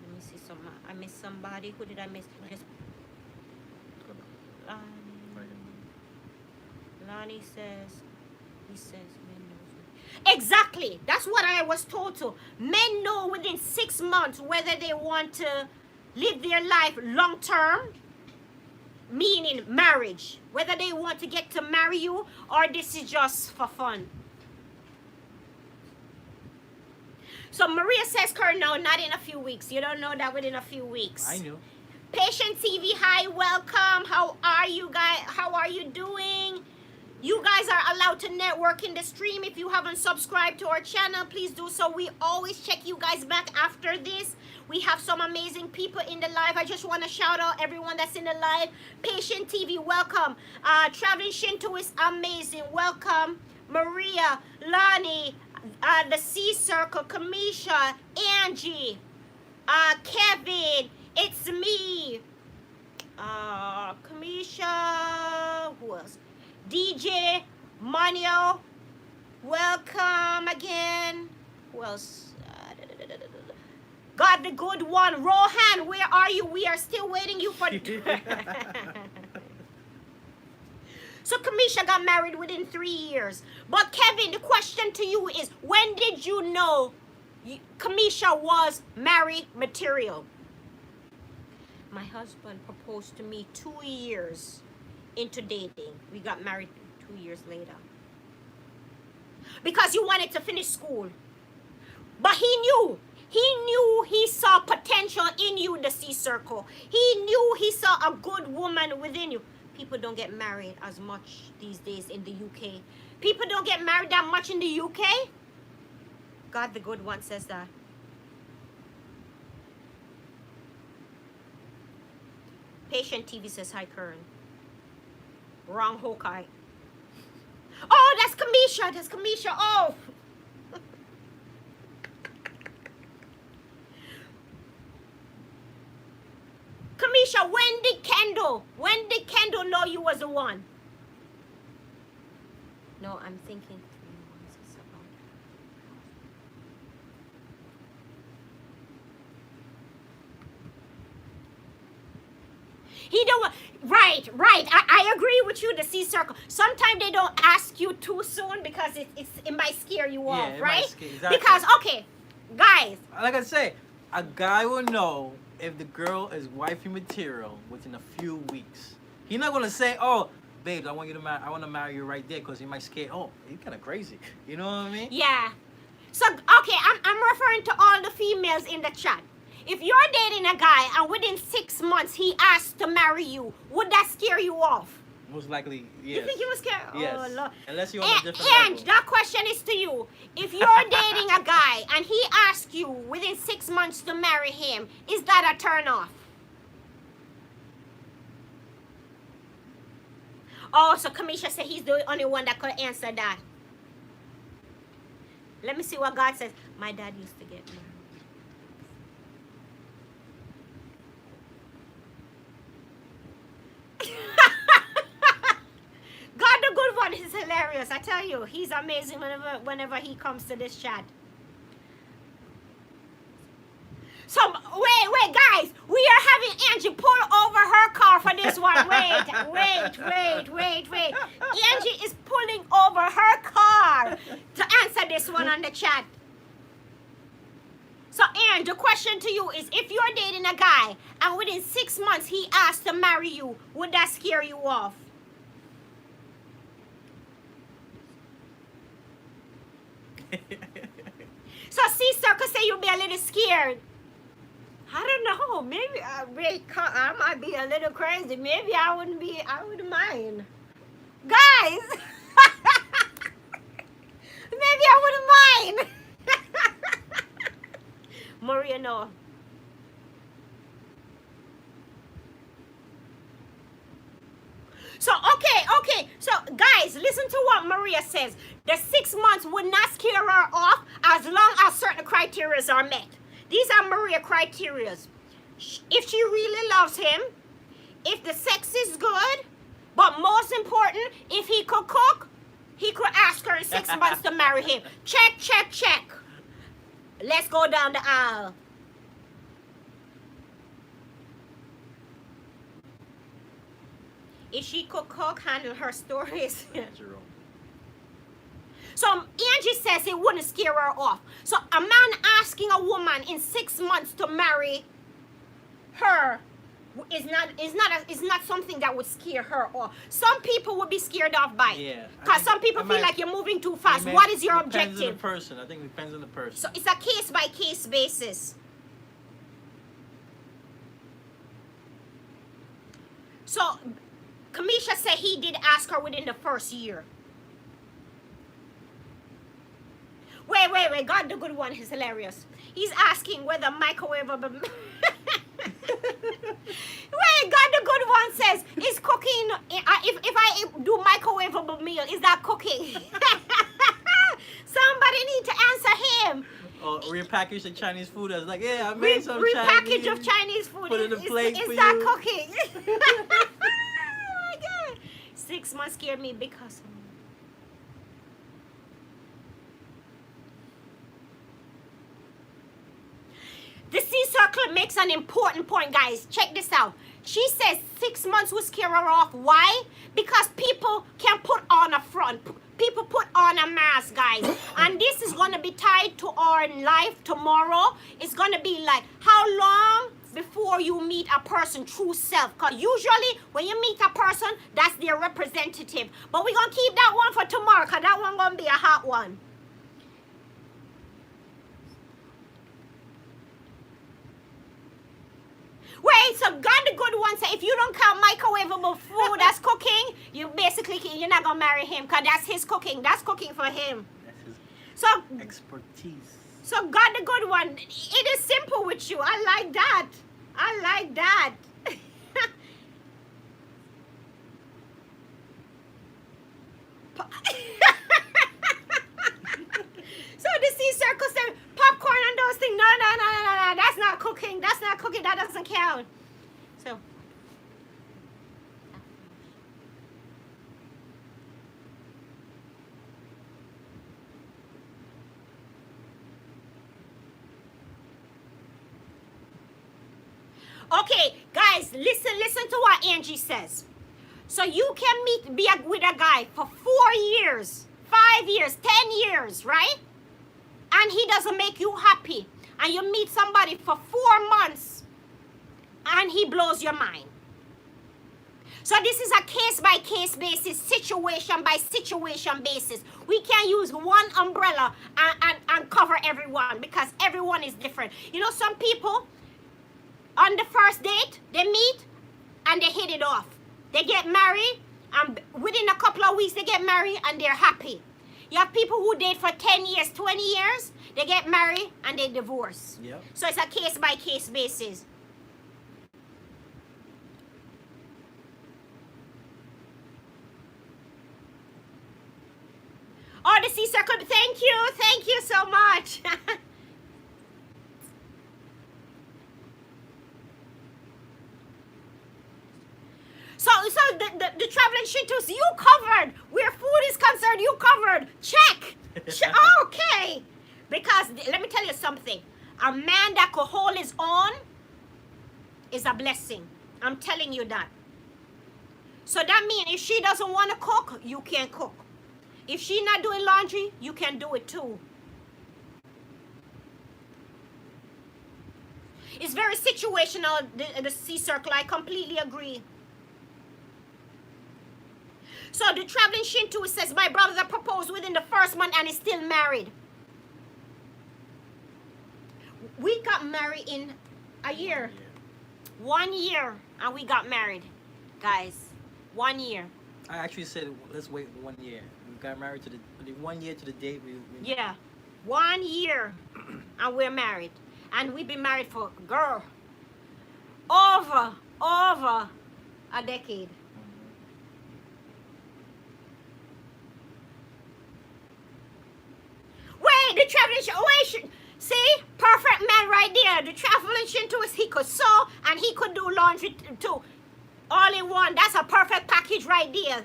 Let me see some. I missed somebody. Who did I miss? Lonnie says, men know. Exactly. That's what I was told to. Men know within 6 months whether they want to live their life long term, meaning marriage. Whether they want to get to marry you or this is just for fun. So Maria says, Kern, no, not in a few weeks. You don't know that within a few weeks. I knew. Patient TV, hi, welcome. How are you guys? How are you doing? You guys are allowed to network in the stream. If you haven't subscribed to our channel, please do so. We always check you guys back after this. We have some amazing people in the live. I just want to shout out everyone that's in the live. Patient TV, welcome. Traveling Shinto is amazing. Welcome. Maria, Lonnie, the C Circle, Kamisha, Angie, Kevin, it's me. Kamisha, who else? DJ, Manuel, welcome again. Who else? God the good one. Rohan, where are you? We are still waiting you for... So Kamisha got married within 3 years. But Kevin, the question to you is, when did you know Kamisha was married material? My husband proposed to me 2 years into dating. We got married 2 years later. Because you wanted to finish school. But he knew he saw potential in you, the C Circle. He knew he saw a good woman within you. People don't get married as much these days in the UK. People don't get married that much in the UK. God the good one says that. Patient TV says, hi, Kern. Wrong Hawkeye. Oh, that's Kamisha. That's Kamisha. Oh. Kamisha, when did Kendall know you was the one? No, I'm thinking 3 months is about. He don't want, right. I agree with you, the C circle. Sometimes they don't ask you too soon because it might scare you off, right? Exactly. Because, okay, guys. Like I say, a guy will know if the girl is wifey material within a few weeks. He's not going to say, oh, babe, I want to marry you right there, because he might scare, oh, he's kind of crazy. You know what I mean? Yeah. So, okay, I'm referring to all the females in the chat. If you're dating a guy and within 6 months he asks to marry you, would that scare you off? Most likely, yes. You think he was scared? Yes. Oh, Lord. Unless you're on a different And level. that question is to you. If you're dating a guy and he asks you within 6 months to marry him, is that a turn off? Oh, so Kamisha said he's the only one that could answer that. Let me see what God says. My dad used to get married. God the good one is hilarious. I tell you, he's amazing whenever he comes to this chat. So, wait, guys. We are having Angie pull over her car for this one. Wait. Angie is pulling over her car to answer this one on the chat. So, Ange, the question to you is, if you're dating a guy and within 6 months he asks to marry you, would that scare you off? So, sister could say you'll be a little scared. I don't know. Maybe I might be a little crazy. Maybe I wouldn't mind. Guys! Maybe I wouldn't mind. Maria, no. So, okay. So, guys, listen to what Maria says. The 6 months would not scare her off as long as certain criteria are met. These are Maria criteria. If she really loves him, if the sex is good, but most important, if he could cook, he could ask her in 6 months to marry him. Check. Let's go down the aisle. If she could cook, handle her stories. So Angie says it wouldn't scare her off. So a man asking a woman in 6 months to marry her is not something that would scare her off. Some people would be scared off by it. Yeah. Because some people feel like you're moving too fast. What is your objective? Depends on the person. I think it depends on the person. So it's a case-by-case basis. So Kamisha said he did ask her within the first year. Wait. God the good one is hilarious. He's asking whether microwavable... Wait, God the good one says, is cooking... If I do microwavable meal, is that cooking? Somebody need to answer him. Or repackage the Chinese food. I was like, yeah, I made some Repackage of Chinese food. Put it in a plate for Is that you. cooking? Oh my God. 6 months scared me because... The C-circle makes an important point, guys. Check this out. She says 6 months will scare her off. Why? Because people can put on a front. People put on a mask, guys. And this is going to be tied to our life tomorrow. It's going to be like, how long before you meet a person true self? Because usually when you meet a person, that's their representative. But we're going to keep that one for tomorrow because that one going to be a hot one. Wait, so God the good one said if you don't count microwavable food as cooking, you're not gonna marry him because that's his cooking. That's cooking for him. That's his expertise. So God the good one, it is simple with you. I like that. So the C-circle said popcorn and those things. No. That's not cooking. That doesn't count. So. Okay, guys. guys, listen to what Angie says. So you can be with a guy for 4 years, 5 years, 10 years, right? And he doesn't make you happy. And you meet somebody for 4 months and he blows your mind. So this is a case-by-case basis, situation-by-situation basis. We can't use one umbrella and cover everyone because everyone is different. You know, some people, on the first date, they meet and they hit it off. They get married, and within a couple of weeks, they get married and they're happy. You have people who date for 10 years, 20 years, they get married and they divorce. Yep. So it's a case-by-case basis. Oh, the C-circle. Thank you so much. So the traveling Shintos, you covered. Where food is concerned, you covered. Check. Okay. Because let me tell you something. A man that could hold his own is a blessing. I'm telling you that. So that means if she doesn't want to cook, you can't cook. If she's not doing laundry, you can do it too. It's very situational, the C-circle. I completely agree. So the traveling Shinto says, my brother proposed within the first month and is still married. We got married in a year. 1 year. And we got married. Guys, 1 year. I actually said, let's wait 1 year. We got married to the 1 year to the date. Yeah. 1 year. And we're married. And we've been married for, girl, over a decade. Wait, the traveling Shinto, see? Perfect man right there. The traveling Shinto is he could sew and he could do laundry too. All in one. That's a perfect package right there.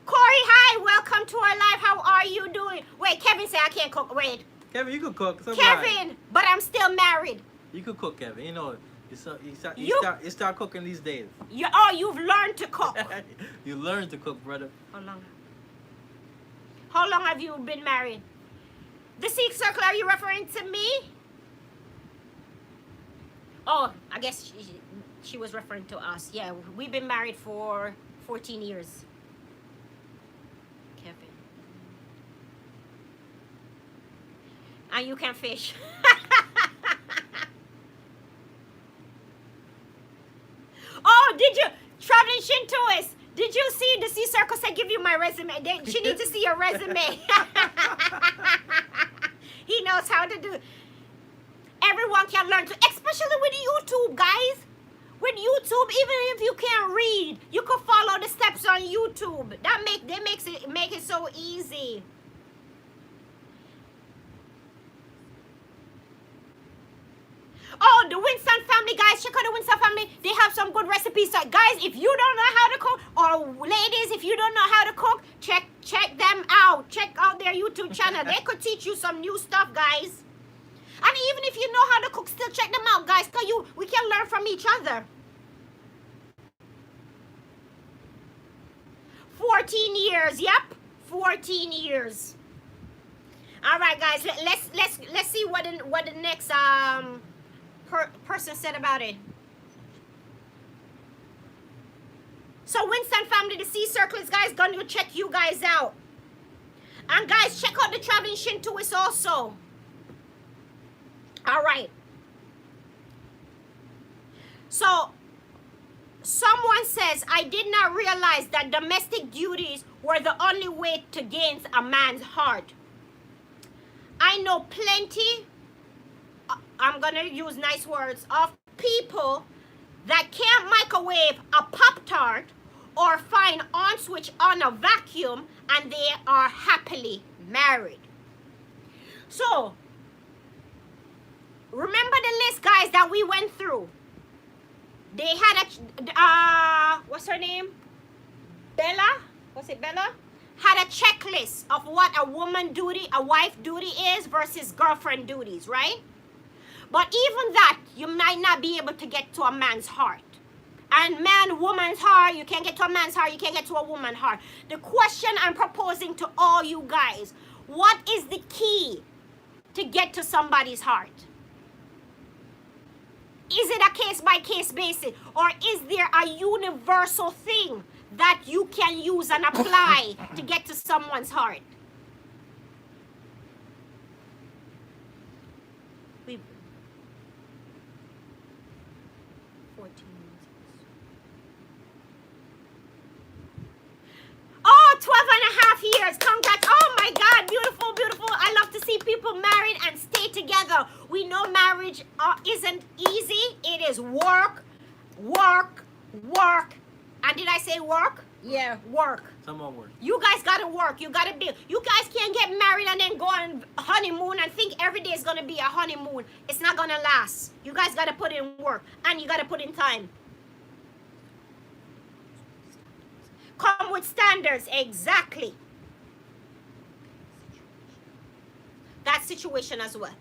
Corey, hi. Welcome to our live. How are you doing? Wait, Kevin said I can't cook. Wait. Kevin, you could cook. Kevin, but I'm still married. You could cook, Kevin. You know, you start cooking these days. You've learned to cook. You learn to cook, brother. How long have you been married? The C-circle, are you referring to me? Oh, I guess she was referring to us. Yeah, we've been married for 14 years. Kevin. And you can fish. Oh, did you? Traveling Shintoist. Did you see the C-circle said give you my resume? She needs to see your resume. He knows how to do. Everyone can learn to, especially with YouTube, guys. With YouTube, even if you can't read, you can follow the steps on YouTube. That make it so easy. Oh, the Winston family, guys. Check out the Winston family. They have some good recipes. So, guys, if you don't know how to cook, or ladies, if you don't know how to cook, check them out. Check out their YouTube channel. They could teach you some new stuff, guys. And even if you know how to cook, still check them out, guys. Because we can learn from each other. 14 years. Yep. 14 years. All right, guys. Let's see what the next person said about it. So Winston family, the C-circle is, guys, gonna check you guys out. And guys, check out the traveling Shintoist also. All right. So someone says, I did not realize that domestic duties were the only way to gain a man's heart. I know plenty, I'm going to use nice words, of people that can't microwave a Pop-Tart or find on switch on a vacuum, and they are happily married. So, remember the list, guys, that we went through. They had a, what's her name? Bella? Was it Bella? Had a checklist of what a woman duty, a wife duty is versus girlfriend duties, right? But even that, you might not be able to get to a man's heart. And man, woman's heart, you can't get to a man's heart, you can't get to a woman's heart. The question I'm proposing to all you guys, what is the key to get to somebody's heart? Is it a case-by-case basis? Or is there a universal thing that you can use and apply to get to someone's heart? We 14 minutes. Oh, 12 and a half years. Congrats. Oh my God. Beautiful, beautiful. I love to see people married and stay together. We know marriage isn't easy. It is work, work, work. And did I say work? Yeah, work. Some more work. You guys gotta work. You gotta be. You guys can't get married and then go on honeymoon and think every day is gonna be a honeymoon. It's not gonna last. You guys gotta put in work and you gotta put in time. Come with standards, exactly. That situation as well.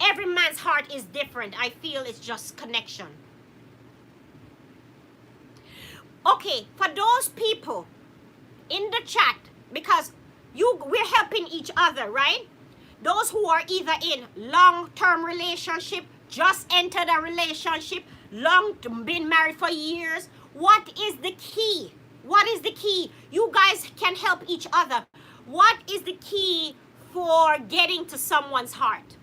Every man's heart is different. I feel it's just connection. Okay, for those people in the chat, because we're helping each other, right? Those who are either in long-term relationship, just entered a relationship, been married for years. What is the key? What is the key? You guys can help each other. What is the key for getting to someone's heart?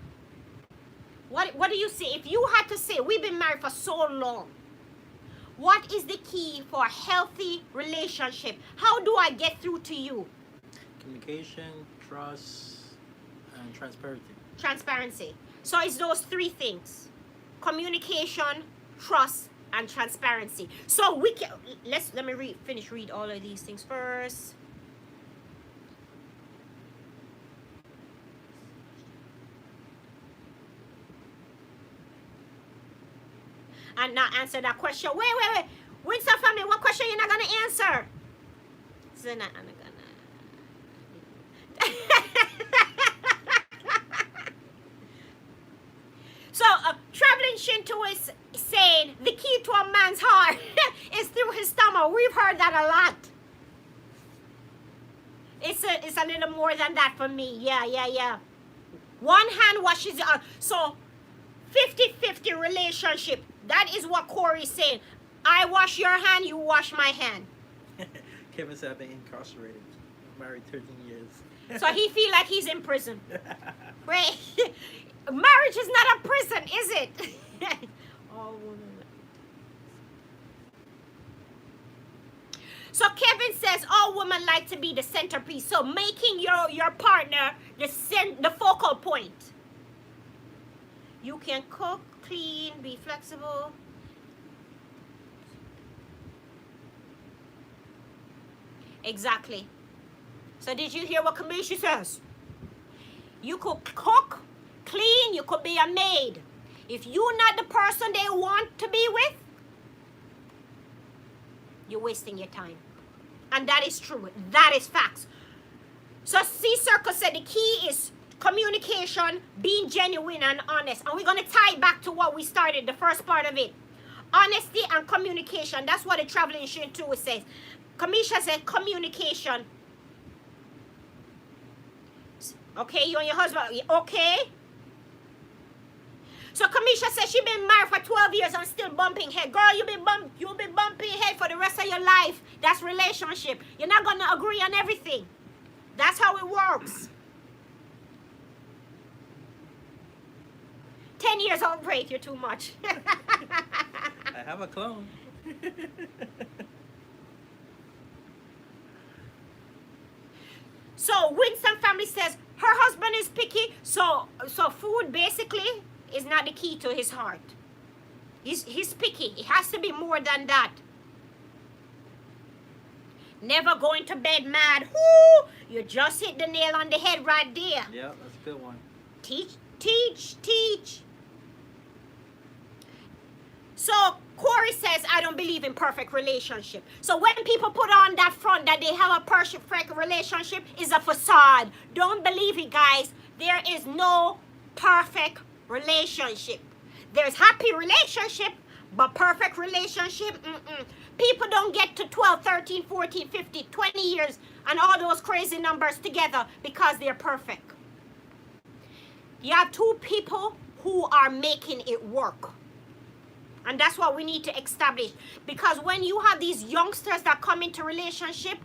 What do you say? If you had to say, we've been married for so long. What is the key for a healthy relationship? How do I get through to you? Communication, trust, and transparency. Transparency. So it's those three things. Communication, trust, and transparency. So we can, let me finish read all of these things first. And not answer that question. Wait. Winston family, what question you're not gonna answer? So not gonna. So traveling Shinto is saying the key to a man's heart is through his stomach. We've heard that a lot. It's a little more than that for me. Yeah. One hand washes the other. So 50-50 relationship. That is what Corey's saying. I wash your hand, you wash my hand. Kevin said I've been incarcerated. Married 13 years. So he feel like he's in prison. Right? Marriage is not a prison, is it? Oh, so Kevin says all women like to be the centerpiece. So making your partner the focal point. You can cook, clean, be flexible. Exactly. So did you hear what Kamisha says? You could cook, clean, you could be a maid. If you're not the person they want to be with, you're wasting your time. And that is true. That is facts. So C-Circle said the key is communication, being genuine and honest. And we're going to tie it back to what we started, the first part of it. Honesty and communication. That's what the Traveling Shinto says. Kamisha said communication. Okay, you and your husband. Okay. So Kamisha says she been married for 12 years and still bumping head. Girl, you'll be bumping head for the rest of your life. That's relationship. You're not going to agree on everything. That's how it works. 10 years old, great, you're too much. I have a clone. So Winston family says her husband is picky. So food basically is not the key to his heart. He's picky. It has to be more than that. Never going to bed mad. Whoo! You just hit the nail on the head right there. Yeah, that's a good one. Teach. So Corey says, I don't believe in perfect relationship. So when people put on that front that they have a perfect relationship, is a facade. Don't believe it, guys. There is no perfect relationship. There's happy relationship, but perfect relationship, people don't get to 12, 13, 14, 15, 20 years and all those crazy numbers together because they're perfect. You have two people who are making it work. And that's what we need to establish. Because when you have these youngsters that come into relationship,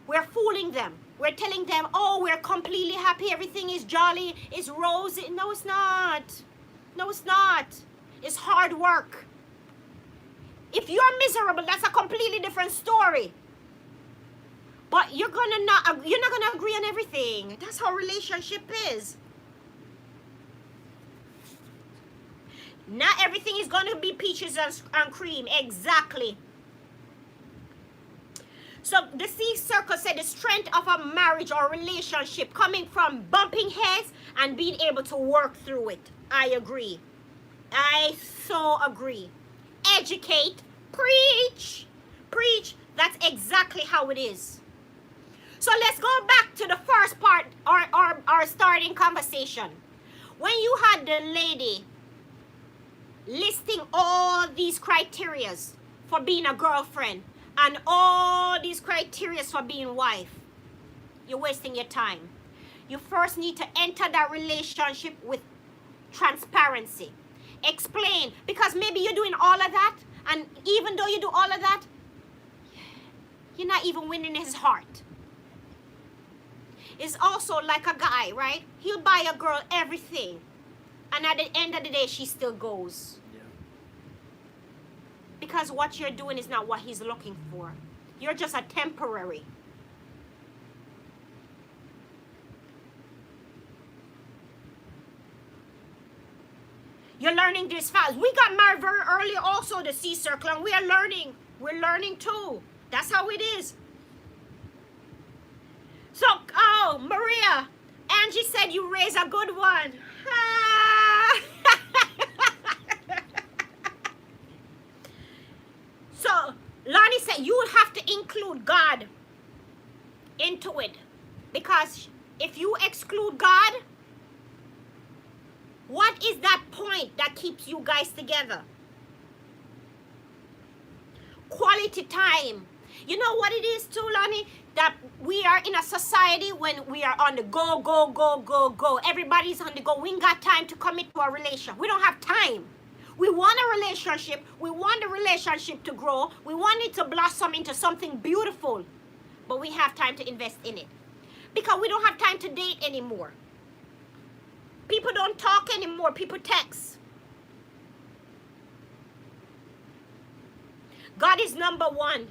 we're fooling them. We're telling them, oh, we're completely happy. Everything is jolly. It's rosy. No, it's not. No, it's not. It's hard work. If you're miserable, that's a completely different story. But you're not gonna agree on everything. That's how relationship is. Not everything is going to be peaches and cream. Exactly. So the C circle said the strength of a marriage or relationship coming from bumping heads and being able to work through it. I agree. I so agree. Educate. Preach. Preach. That's exactly how it is. So let's go back to the first part, our starting conversation. When you had the lady listing all these criterias for being a girlfriend and all these criterias for being wife, you're wasting your time. You first need to enter that relationship with transparency. Explain, because maybe you're doing all of that, and even though you do all of that, you're not even winning his heart. It's also like a guy, right? He'll buy a girl everything, and at the end of the day, she still goes. Yeah. Because what you're doing is not what he's looking for. You're just a temporary. You're learning this fast. We got married very early also, the C circle, and we are learning. We're learning too. That's how it is. So, oh, Maria, Angie said you raised a good one. So, Lonnie said you would have to include God into it. Because if you exclude God, what is that point that keeps you guys together? Quality time. You know what it is too, Lonnie? That we are in a society when we are on the go, go, go, go, go. Everybody's on the go. We ain't got time to commit to a relation. We don't have time. We want a relationship. We want the relationship to grow. We want it to blossom into something beautiful. But we have time to invest in it. Because we don't have time to date anymore. People don't talk anymore. People text. God is number one.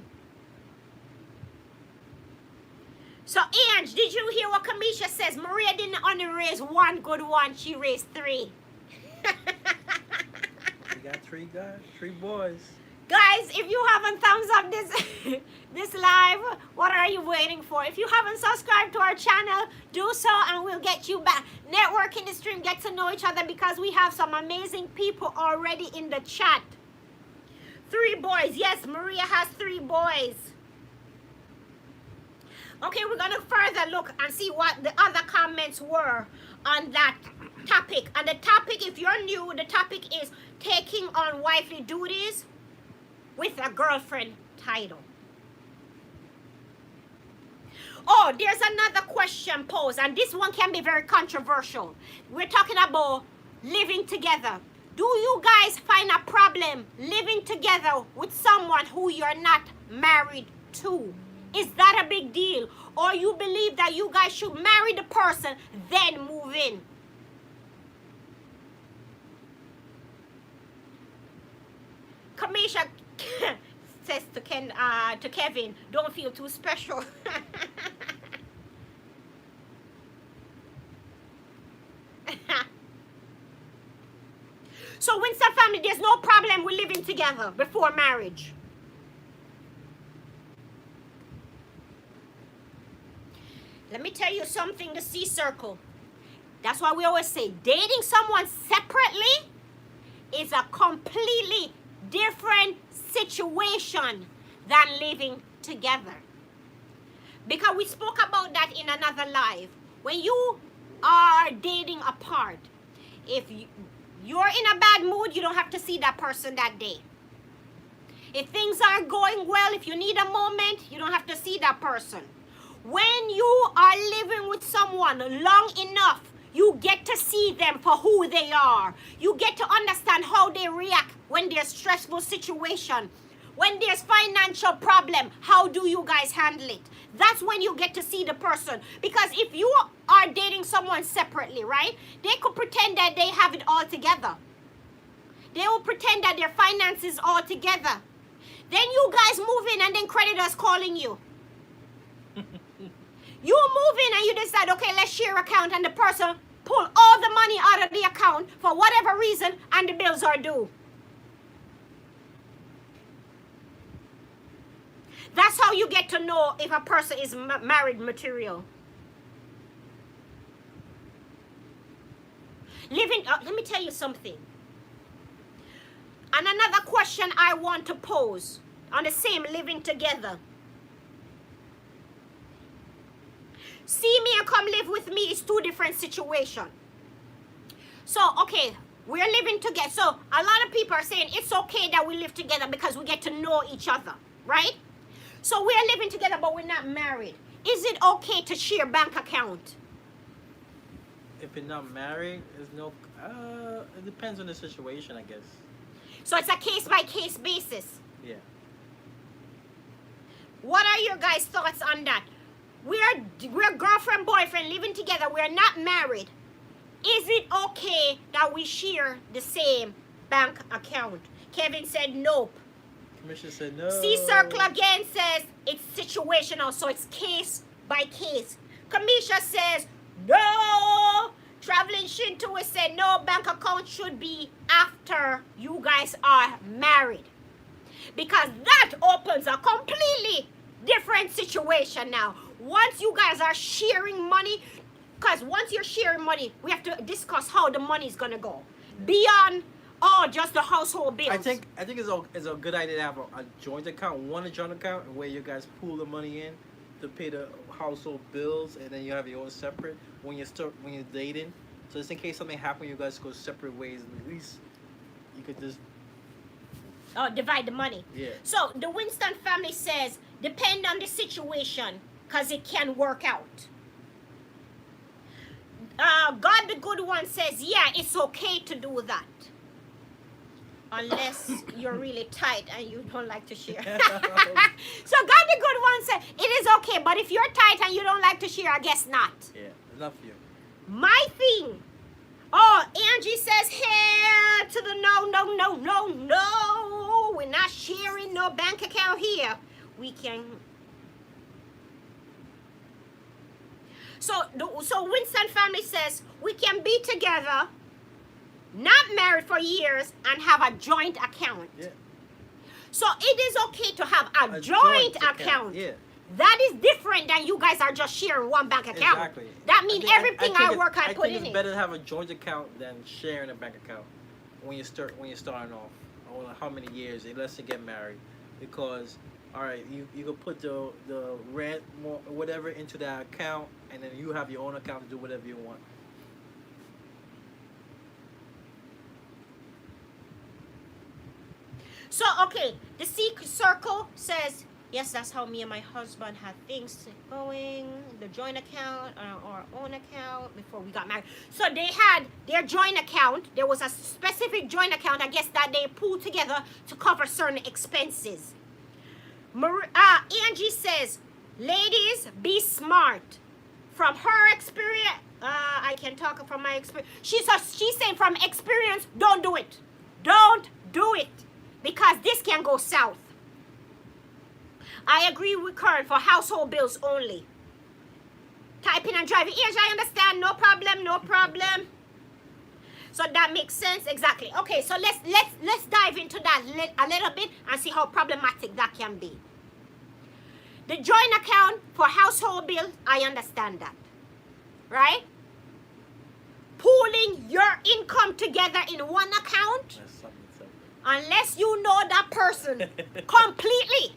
So, Ange, did you hear what Kamisha says? Maria didn't only raise one good one. She raised three. You got three guys, three boys. Guys, if you haven't thumbs up this live, what are you waiting for? If you haven't subscribed to our channel, do so and we'll get you back. Network in the stream, get to know each other because we have some amazing people already in the chat. 3 boys. Yes, Maria has 3 boys. Okay, we're going to further look and see what the other comments were on that topic. And the topic, if you're new, the topic is taking on wifely duties with a girlfriend title. Oh, there's another question posed, and this one can be very controversial. We're talking about living together. Do you guys find a problem living together with someone who you're not married to? Is that a big deal? Or you believe that you guys should marry the person, then move in? Kamisha says to Kevin, don't feel too special. So Winston family, there's no problem with living together before marriage. Let me tell you something, the C circle. That's why we always say dating someone separately is a completely different situation than living together. Because we spoke about that in another live. When you are dating apart, if you're in a bad mood, you don't have to see that person that day. If things are going well, if you need a moment, you don't have to see that person. When you are living with someone long enough, you get to see them for who they are. You get to understand how they react when there's stressful situation. When there's financial problem, how do you guys handle it? That's when you get to see the person. Because if you are dating someone separately, right? They could pretend that they have it all together. They will pretend that their finances all together. Then you guys move in and then creditors calling you. You move in and you decide, okay, let's share account, and the person pull all the money out of the account for whatever reason, and the bills are due. That's how you get to know if a person is married material. Let me tell you something. And another question I want to pose on the same living together. See me and come live with me is two different situations. So, okay, we're living together. So, a lot of people are saying it's okay that we live together because we get to know each other, right? So, we're living together, but we're not married. Is it okay to share bank account? If you're not married, there's no... it depends on the situation, I guess. So, it's a case-by-case basis. Yeah. What are your guys' thoughts on that? We're girlfriend, boyfriend, living together. We're not married. Is it okay that we share the same bank account? Kevin said nope. Commissioner said no. C-Circle again says it's situational, so it's case by case. Kamisha says no. Traveling Shinto said no, bank account should be after you guys are married. Because that opens a completely different situation now. Once you guys are sharing money, because once you're sharing money, we have to discuss how the money is going to go. Beyond, just the household bills. I think it's a good idea to have a joint account, joint account, where you guys pool the money in to pay the household bills, and then you have your own separate when you're dating. So just in case something happens, you guys go separate ways, and at least you could just divide the money. Yeah. So the Winston family says, depend on the situation, because it can work out. God the Good One says, yeah, it's okay to do that. Unless you're really tight and you don't like to share. So God the Good One said, it is okay, but if you're tight and you don't like to share, I guess not. Yeah, enough for you. My thing. Angie says, hell to the no. We're not sharing no bank account here. We can... So Winston family says, we can be together, not married for years, and have a joint account. Yeah. So it is okay to have a joint account. Yeah. That is different than you guys are just sharing one bank account. Exactly. That means everything I work, I put in it. I think it's better to have a joint account than sharing a bank account when you're starting off. I don't know how many years, unless you get married, because all right, you can put the rent or whatever into that account, and then you have your own account to do whatever you want. So okay, the C-Circle says, yes, that's how me and my husband had things going, the joint account or our own account before we got married. So they had their joint account. There was a specific joint account, I guess, that they pulled together to cover certain expenses. Angie says, ladies, be smart. From her experience, I can talk from my experience. She's saying from experience, don't do it. Don't do it. Because this can go south. I agree with Kern for household bills only. Typing and driving. Yes, I understand. No problem. So that makes sense. Exactly. Okay, so let's dive into that a little bit and see how problematic that can be. The joint account for household bills, I understand that. Right? Pooling your income together in one account, unless you know that person completely,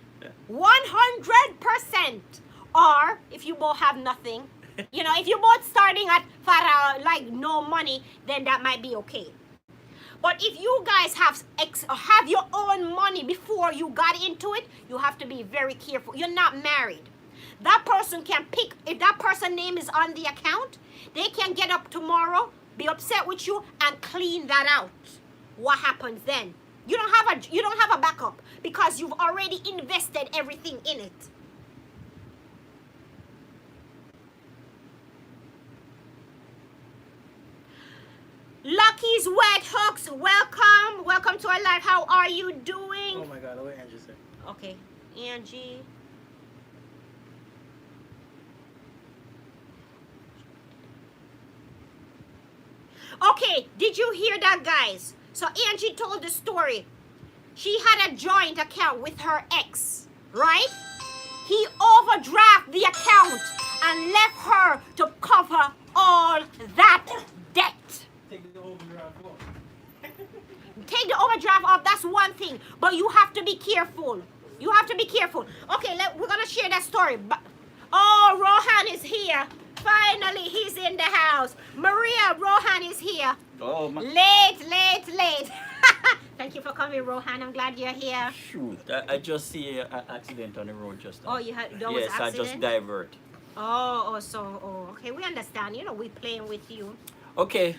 100%, or if you both have nothing, if you're both starting at like no money, then that might be okay. But if you guys have your own money before you got into it, you have to be very careful. You're not married. That person can pick, if that person's name is on the account, they can get up tomorrow, be upset with you, and clean that out. What happens then? You don't have a backup because you've already invested everything in it. Lucky's Wet Hooks, welcome. Welcome to our live. How are you doing? Oh my God, what Angie said. Okay, Angie. Okay, did you hear that, guys? So Angie told the story. She had a joint account with her ex, right? He overdrafted the account and left her to cover all that debt. Take the overdraft off. Take the overdraft off, that's one thing. But you have to be careful. You have to be careful. Okay, we're going to share that story. Oh, Rohan is here. Finally, he's in the house. Maria, Rohan is here. Oh, my. Late. Thank you for coming, Rohan. I'm glad you're here. Shoot, I just see an accident on the road just now. Oh, you had those Yes, accident? I just divert. Okay, we understand. You know, we playing with you. Okay.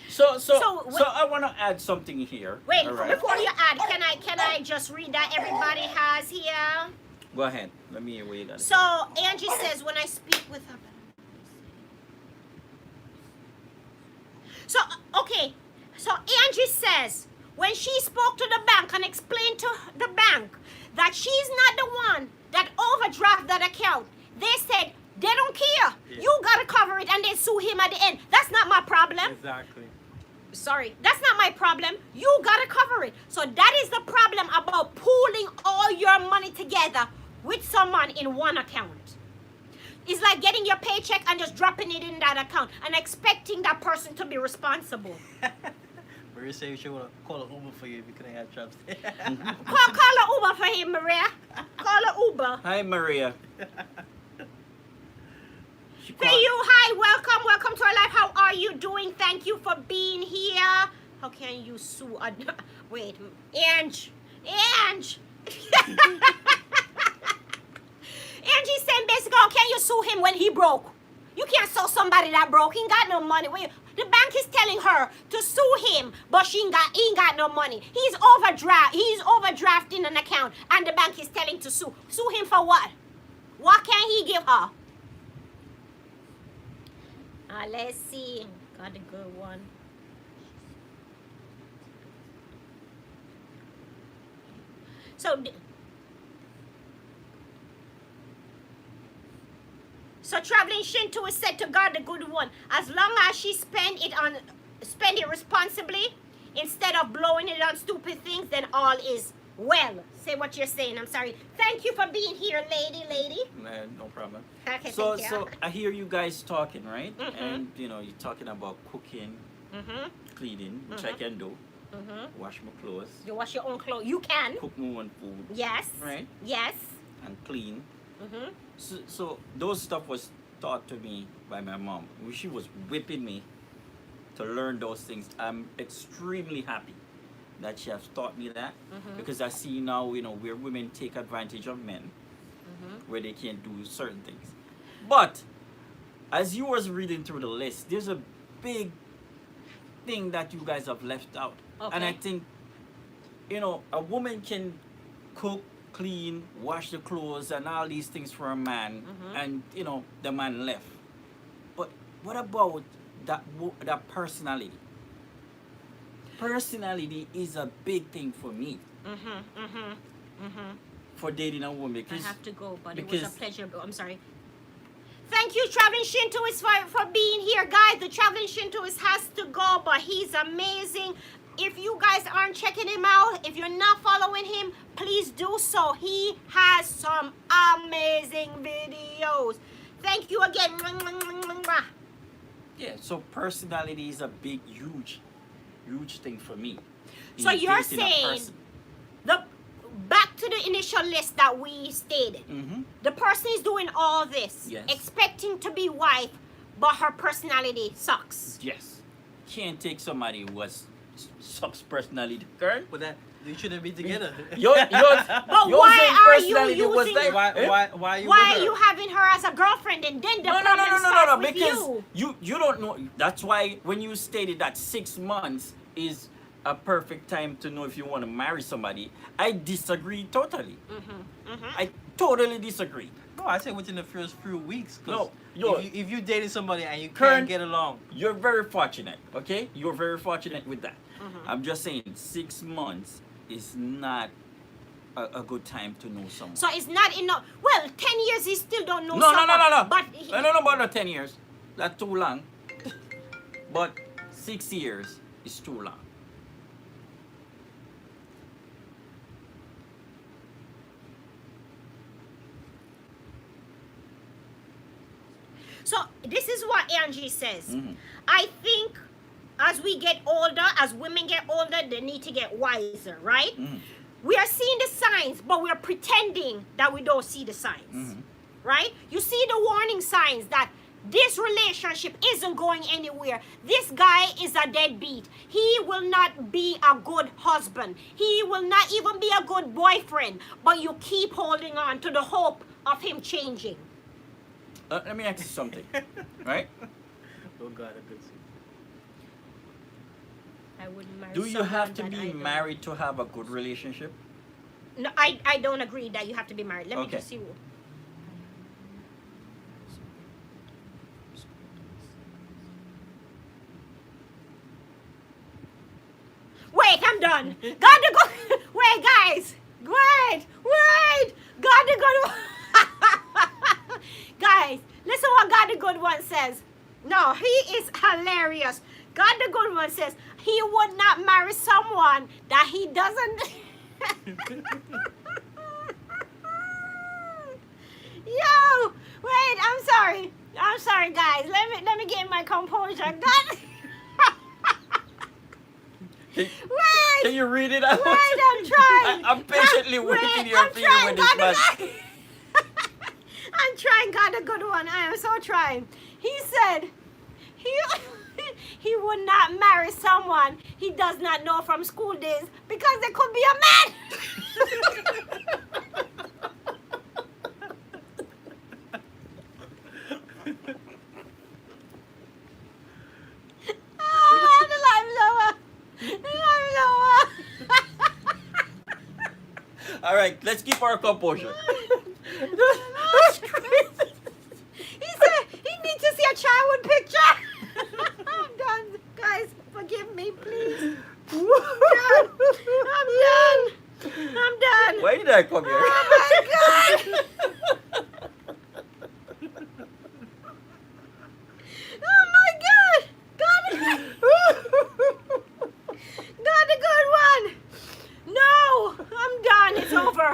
So wait. I want to add something here. Wait, all right? before you add, can I just read that everybody has here? Go ahead. Let me wait. So Angie says, when I speak with her. So okay, so Angie says when she spoke to the bank and explained to the bank that she's not the one that overdraft that account, they said they don't care. Yeah. You gotta cover it, and they sue him at the end. That's not my problem. Exactly. Sorry, that's not my problem. You gotta cover it. So that is the problem about pooling all your money together with someone in one account. It's like getting your paycheck and just dropping it in that account and expecting that person to be responsible. Maria said she would call an Uber for you if you couldn't have traps. Call an Uber for him, Maria. Call an Uber. Hi, Maria. Hey, you. Hi, welcome to our live. How are you doing? Thank you for being here. How can you sue? Wait, Ange. Angie saying basically, how can you sue him when he broke? You can't sue somebody that broke. He ain't got no money. The bank is telling her to sue him, but he ain't got no money. He's overdrafting an account, and the bank is telling to sue. Sue him for what? What can he give her? Let's see. Got a good one. So traveling Shinto is said to guard the good one. As long as she spend it responsibly instead of blowing it on stupid things, then all is well. Say what you're saying. I'm sorry. Thank you for being here, lady. No problem. Okay, So thank you. so I hear you guys talking, right? Mhm. And you know you're talking about cooking, cleaning, which I can do. Wash my clothes, You wash your own clothes. You can. cook my own food, Yes. right? Yes. And clean. So those stuff was taught to me by my mom. She was whipping me to learn those things. I'm extremely happy that she has taught me that, because I see now, you know, where women take advantage of men, where they can't do certain things. But as you was reading through the list, there's a big thing that you guys have left out. And I Okay. think, you know, a woman can cook, clean, wash the clothes and all these things for a man, and you know the man left. But what about that personality? Personality is a big thing for me. For dating a woman, I because have to go, but it was a because- pleasure. I'm sorry. Thank you, Traveling Shintoist, for being here, guys. The Traveling Shintoist has to go, but he's amazing. If you guys aren't checking him out, if you're not following him, please do so. He has some amazing videos. Thank you again. yeah. So personality is a big, huge thing for me. So in you're dating a saying person. back to the initial list that we stated. The person is doing all this, Yes. expecting to be wife, but her personality sucks. Yes. Can't take somebody who was sucks personality, Kern. But that you shouldn't be together. Your But why are you personality was using? like, why are you? Why with are her? you having her as a girlfriend and then the No, problem starts with because you? you don't know. That's why when you stated that 6 months is a perfect time to know if you want to marry somebody, I disagree totally. I totally disagree. No, I say within the first few weeks. 'Cause No, yo, if you dated somebody and you Kern, can't get along, you're very fortunate, okay? You're very fortunate with that. I'm just saying 6 months is not a good time to know someone. So it's not enough. Well, 10 years he still don't know No, someone. no. But I don't know about the 10 years. That's too long. But 6 years is too long. so this is what Angie says. Mhm. I think as we get older, as women get older, they need to get wiser, right? We are seeing the signs, but we're pretending that we don't see the signs, right? You see the warning signs that this relationship isn't going anywhere. This guy is a deadbeat. He will not be a good husband. He will not even be a good boyfriend, but you keep holding on to the hope of him changing. Let me ask you something, right? oh God, I could see. I wouldn't marry Do you someone have to that I be don't- married to have a good relationship? No, I don't agree that you have to be married. Let me Okay. just see. Wait, I'm done. Gotta go. Wait, guys. Wait. God the good one. Guys, listen what God the good one says. No, he is hilarious. God the good one says he would not marry someone that he doesn't. Yo, wait, I'm sorry, guys. Let me get my composure. God. Can Wait, you read it out? wait, I'm trying. I'm patiently waiting here for you with this man. I'm trying, God, a good one. I am so trying. He said he would not marry someone he does not know from school days because there could be a man. Oh, the life lower. All right, let's keep our composure. That's crazy. He said he needs to see a childhood picture. I'm done, guys. Forgive me, please. I'm done. Why did I come here? Oh my God. Oh my God. God the good one. No, I'm done. It's over.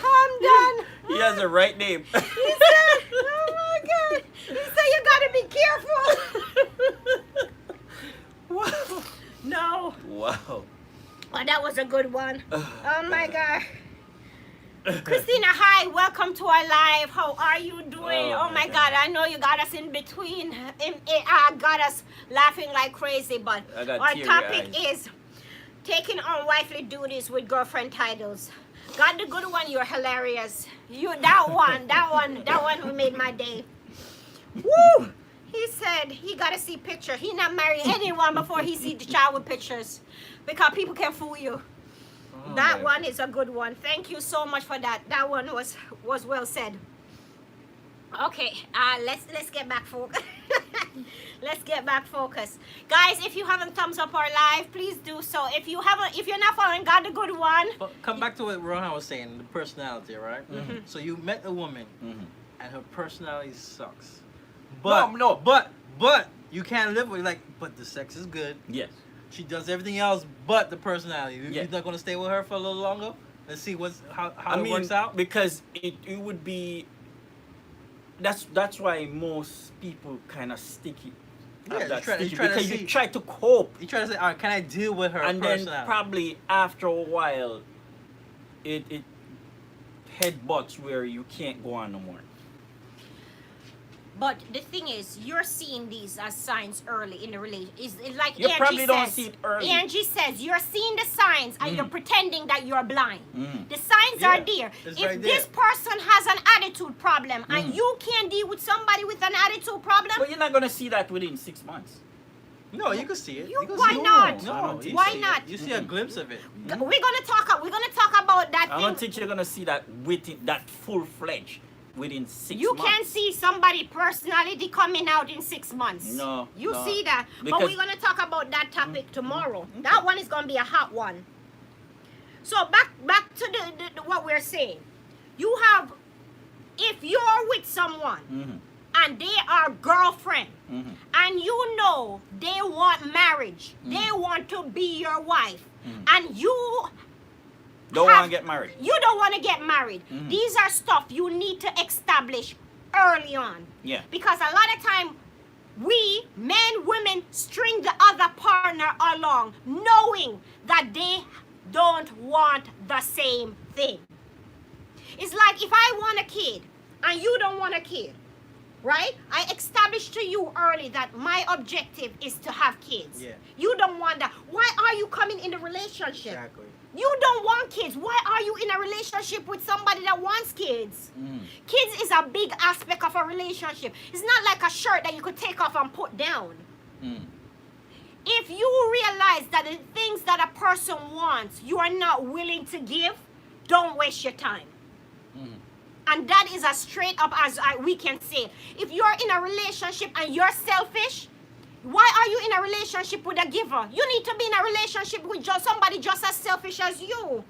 I'm done. He has the right name. He said, oh my God. He said you gotta be careful. Wow. No. Wow. Oh, that was a good one. Oh my God. Christina, hi. Welcome to our live. How are you doing? Oh, Oh my my God. I know you got us in between. Got us laughing like crazy, but I got our teary topic eyes. is taking on wifely duties with girlfriend titles. Got the good one. You're hilarious. That one who made my day. Woo! He said he gotta see picture. He not marry anyone before he see the child with pictures, because people can fool you. That one is a good one. Thank you so much for that. That one was well said. Okay, let's get back focused. Let's get back focused, guys. If you haven't thumbs up our live, please do so. If you're not following God the good one, But come back to what Rohan was saying, the personality, right? So you met a woman, and her personality sucks. But No. but you can't live with it. Like, but the sex is good. Yes. She does everything else, but the personality. Yeah. You're not gonna stay with her for a little longer. Let's see how I it mean, works out. because it would be. That's why most people kind of sticky. Yeah, you try to because see- you try to cope, You try to say, all right, can I deal with her and then personality? probably after a while, it headbutts where you can't go on no more. But the thing is, you're seeing these as signs early in the relation. It's like You Angie probably don't says, see it early. Angie says you're seeing the signs and you're pretending that you're blind. The signs Yeah, are there. it's If right this there. person has an attitude problem and you can't deal with somebody with an attitude problem, But you're not gonna see that within 6 months. No, you can see it. You- You can why see it. not? No, you Why see it. not? You see a glimpse of it. we're gonna talk about that I thing. don't think you're gonna see that within that full fledged within 6 You months. can see somebody personality coming out in 6 months. No, You no. see that. But Because- we're going to talk about that topic tomorrow. That one is going to be a hot one. So back to the what we're saying. You have, if you're with someone and they are girlfriend and you know they want marriage, they want to be your wife, and you Don't want to get married. you don't want to get married. These are stuff you need to establish early on. Yeah. Because a lot of time, we, men, women, string the other partner along, knowing that they don't want the same thing. It's like if I want a kid and you don't want a kid, right? I established to you early that my objective is to have kids. Yeah. You don't want that. Why are you coming in a relationship? Exactly. You don't want kids. Why are you in a relationship with somebody that wants kids? Kids is a big aspect of a relationship. It's not like a shirt that you could take off and put down. If you realize that the things that a person wants, you are not willing to give, don't waste your time. And that is as straight up as we can say it. If you're in a relationship and you're selfish, why are you in a relationship with a giver? You need to be in a relationship with somebody just as selfish as you.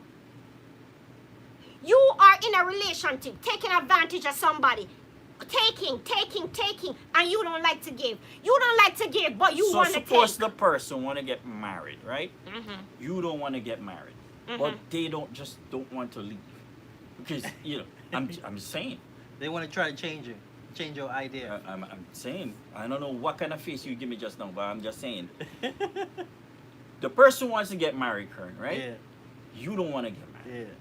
You are in a relationship, taking advantage of somebody. Taking, and you don't like to give. You don't like to give, but you want to take. Suppose the person want to get married, right? You don't want to get married, but they don't want to leave. Because, I'm saying. They want to try to change you. Change your idea. I'm saying, I don't know what kind of face you give me just now, but I'm just saying. The person wants to get married, Kern, right? Yeah. You don't want to get married. Yeah.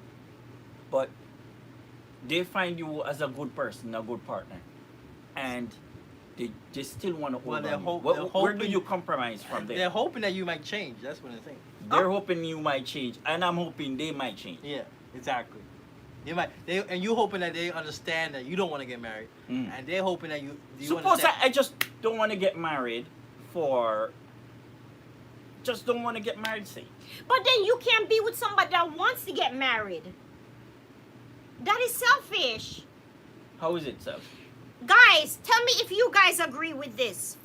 But they find you as a good person, a good partner. And they still want to Well, hold they're on. hope- Where they're do hoping- you compromise from there? They're hoping that you might change. That's what they think. They're hoping you might change, and I'm hoping they might change. Yeah, exactly. You might. And you hoping that they understand that you don't want to get married, and they're hoping that you Suppose understand. I just don't want to get married just don't want to get married, say. But then you can't be with somebody that wants to get married. That is selfish. How is it, self? Guys, tell me if you guys agree with this.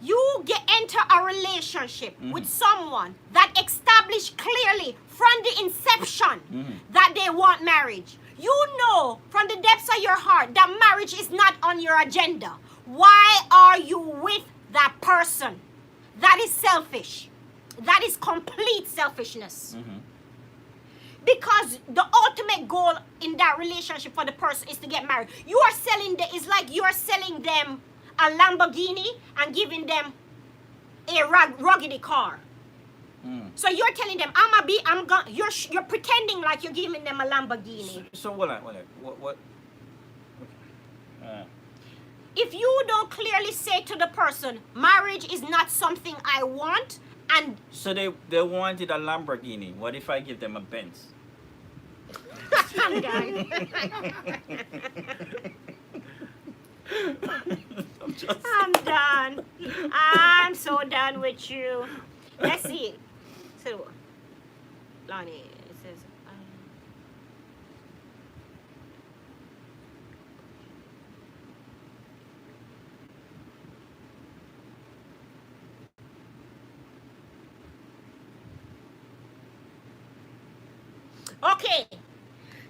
You enter a relationship with someone that established clearly from the inception that they want marriage. You know from the depths of your heart that marriage is not on your agenda. Why are you with that person? That is selfish. That is complete selfishness. Because the ultimate goal in that relationship for the person is to get married. You are selling it's like you are selling them a Lamborghini and giving them a ruggedy car. So you're telling them, you're pretending like you're giving them a Lamborghini. So what? If you don't clearly say to the person, marriage is not something I want, and So they wanted a Lamborghini. What if I give them a Benz? I'm done. I'm done. I'm so done with you. Let's see. So, Lonnie, it says. Okay,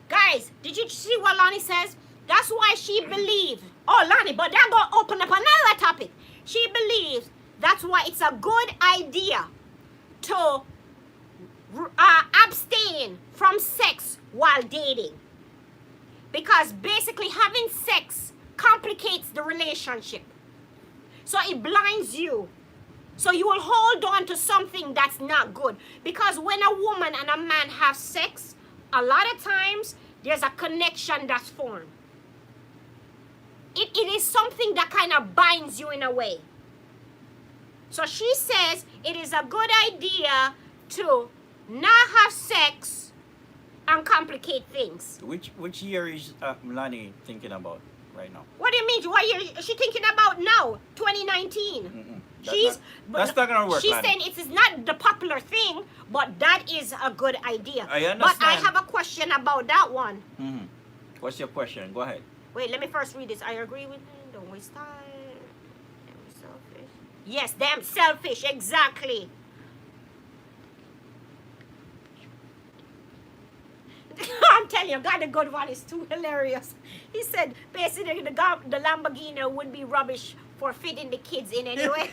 guys, did you see what Lonnie says? That's why she believes. Oh, Lonnie, but that gonna open up another topic. She believes that's why it's a good idea to abstain from sex while dating, because basically having sex complicates the relationship, so it blinds you. So you will hold on to something that's not good, because when a woman and a man have sex, a lot of times there's a connection that's formed. it is something that kind of binds you in a way. So she says it is a good idea to not have sex and complicate things. Which year is Melanie thinking about right now? What do you mean? What year is she thinking about now? 2019. That's not gonna work. She's Lonnie. saying it is not the popular thing, but that is a good idea. I understand. But I have a question about that one. Mm-hmm. What's your question? Go ahead. Wait, let me first read this. I agree with him. Don't waste time. Damn selfish. Yes, damn selfish. Exactly. I'm telling you, God, the good one is too hilarious. He said, basically, the Lamborghini would be rubbish for fitting the kids in anyway.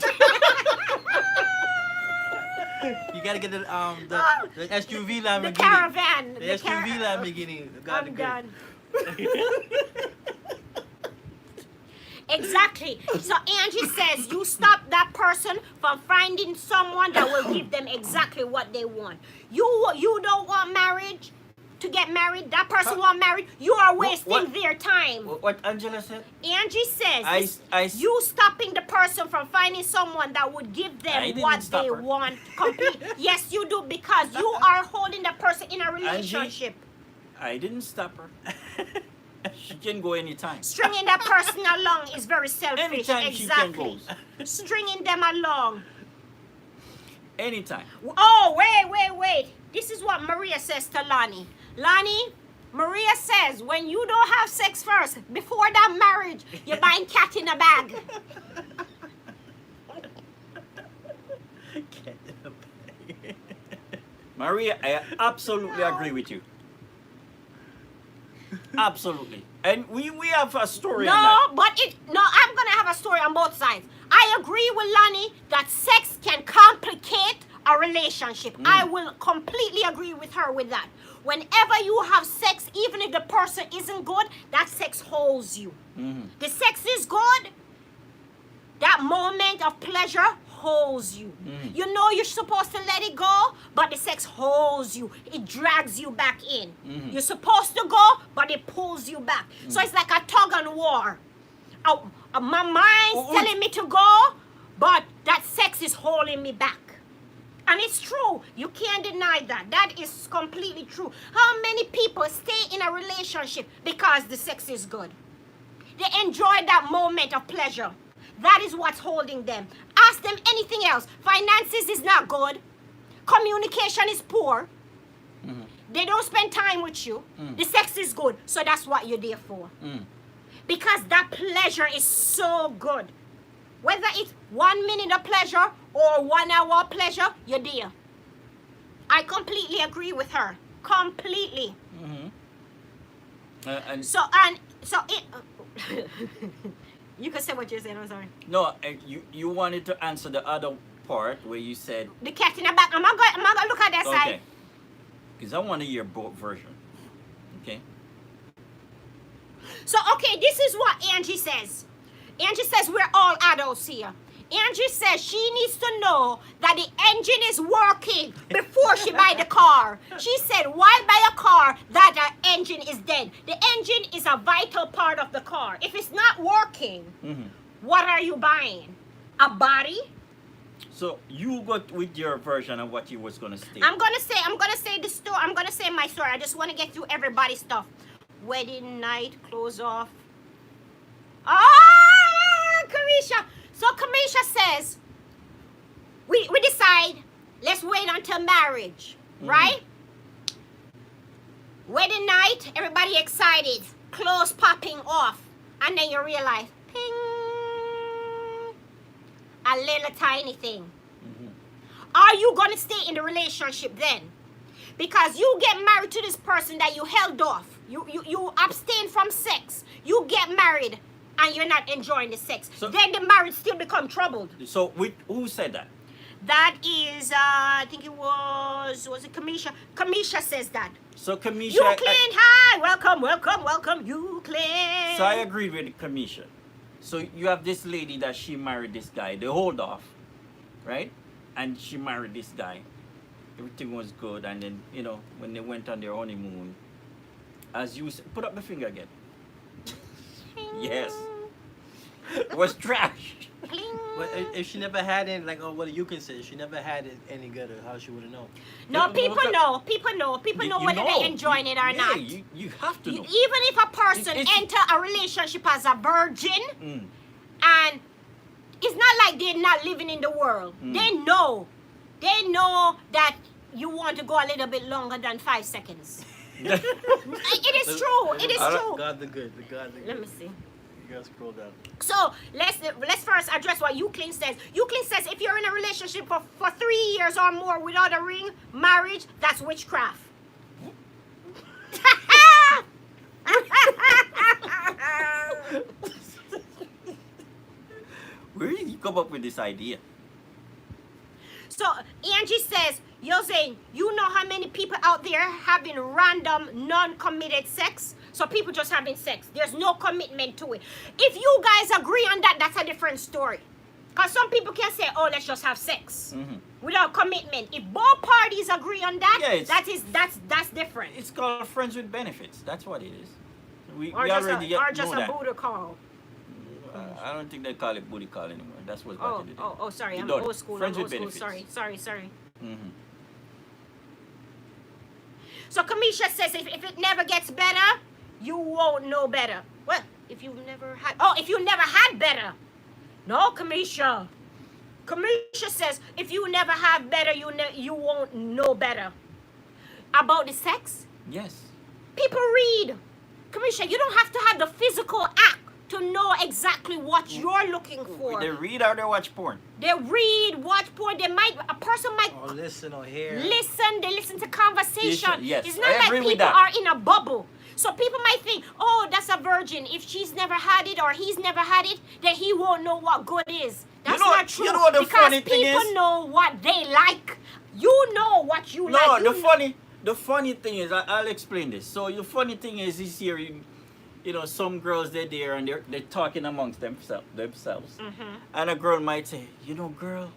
You gotta get the SUV Lamborghini. The caravan. The SUV Lamborghini. I'm done. Exactly. So Angie says you stop that person from finding someone that will give them exactly what they want. You don't want marriage to get married. That person want married. You are wasting their time. What Angela said? Angie says you stopping the person from finding someone that would give them what they want. Yes, you do, because you are holding the person in a relationship. Angie, I didn't stop her. She can go anytime. Stringing that person along is very selfish. Anytime exactly. she can go. Stringing them along. Anytime. Oh, wait. This is what Maria says to Lonnie. Lonnie, Maria says when you don't have sex first, before that marriage, you're buying cat in a bag. Cat in a bag. Maria, I absolutely agree with you. Absolutely. And we have a story on that. I'm gonna have a story on both sides. I agree with Lonnie that sex can complicate a relationship. I will completely agree with her with that. Whenever you have sex, even if the person isn't good, that sex holds you. The sex is good, that moment of pleasure holds you. You know you're supposed to let it go, but the sex holds you. It drags you back in. You're supposed to go, but it pulls you back. So it's like a tug and war. My mind's telling me to go, but that sex is holding me back. And it's true. You can't deny that. That is completely true. How many people stay in a relationship because the sex is good? They enjoy that moment of pleasure. That is what's holding them. Ask them anything else. Finances is not good. Communication is poor. They don't spend time with you. The sex is good. So that's what you're there for. Because that pleasure is so good. Whether it's 1 minute of pleasure or 1 hour of pleasure, you're there. I completely agree with her. Completely. You can say what you're saying. I'm sorry. No, you wanted to answer the other part where you said the cat in the back. I'm not gonna look at that side. Okay. Because I want to hear both version. Okay. So this is what Angie says. Angie says we're all adults here. Angie says she needs to know that the engine is working before she buy the car. She said, why buy a car that the engine is dead? The engine is a vital part of the car. If it's not working, what are you buying? A body? So you got with your version of what you was gonna state. I'm gonna say the story. I'm gonna say my story. I just want to get through everybody's stuff. Wedding night, clothes off. Kamisha. So Kamisha says, we decide, let's wait until marriage, right? Wedding night, everybody excited, clothes popping off, and then you realize, ping, a little tiny thing. Are you gonna stay in the relationship then? Because you get married to this person that you held off. You abstain from sex. You get married and you're not enjoying the sex. So, then the marriage still become troubled. So who said that? That is, I think it was it Kamisha? Kamisha says that. So Kamisha... You clean, hi, welcome, you clean. So I agreed with Kamisha. So you have this lady that she married this guy. They hold off, right? And she married this guy. Everything was good. And then, you know, when they went on their honeymoon, as you said, put up the finger again. Yes. was trash. Cling. But if she never had it, like, oh, what do you consider? She never had it any good, or how she would have known? No, No, people but- know. People know. People know whether they're enjoying it or yeah, not. You have to know. Even if a person It's- enter a relationship as a virgin, Mm. and it's not like they're not living in the world. Mm. They know. They know that you want to go a little bit longer than 5 seconds. It is true. It is true. God the good. The God the good. Let me see. You gotta scroll down. So let's first address what Euclid says. Euclid says if you're in a relationship for 3 years or more without a ring, marriage, that's witchcraft. Where did you come up with this idea? So Angie says, you're saying you know how many people out there having random non-committed sex? So people just having sex. There's no commitment to it. If you guys agree on that, that's a different story. Because some people can say, oh, let's just have sex without commitment. If both parties agree on that, Yeah, that's different. It's called friends with benefits. That's what it is. We Or just already know a that. Buddha call. I don't think they call it booty call anymore. That's what's back Oh, in the day. sorry. You I'm don't. old school. Friends I'm with old school. benefits. Sorry. Mm-hmm. So Kamisha says if it never gets better, you won't know better. Well, if you never had better. No, Kamisha. Kamisha says if you never have better, you won't know better. About the sex? Yes. People read. Kamisha, you don't have to have the physical act to know exactly what you're looking for. They read or they watch porn. They read, watch porn. A person might Or listen or hear. they listen to conversation. Yes, It's I not agree like with people that. are in a bubble. So people might think, oh, that's a virgin. If she's never had it or he's never had it, then he won't know what good is. That's not true. You know what the because funny thing people is? know what they like. You know what you like. No, You the funny thing is, I'll explain this. So the funny thing is here, you know, some girls they're there and they're talking amongst themselves. And a girl might say, you know, girl,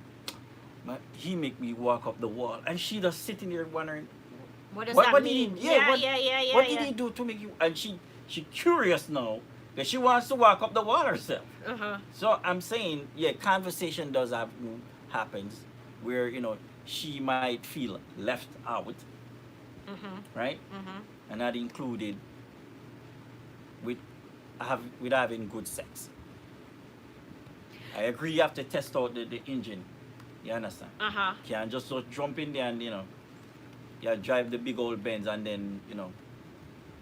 he make me walk up the wall, and she just sitting there wondering, What does that did mean? he, Yeah. what did he do to make you? And she curious now that she wants to walk up the wall herself. So I'm saying, yeah, conversation does happens where, you know, she might feel left out, right? And that included with having good sex. I agree you have to test out the engine. You understand? Can't just jump in there and, you know, you drive the big old Benz and then, you know,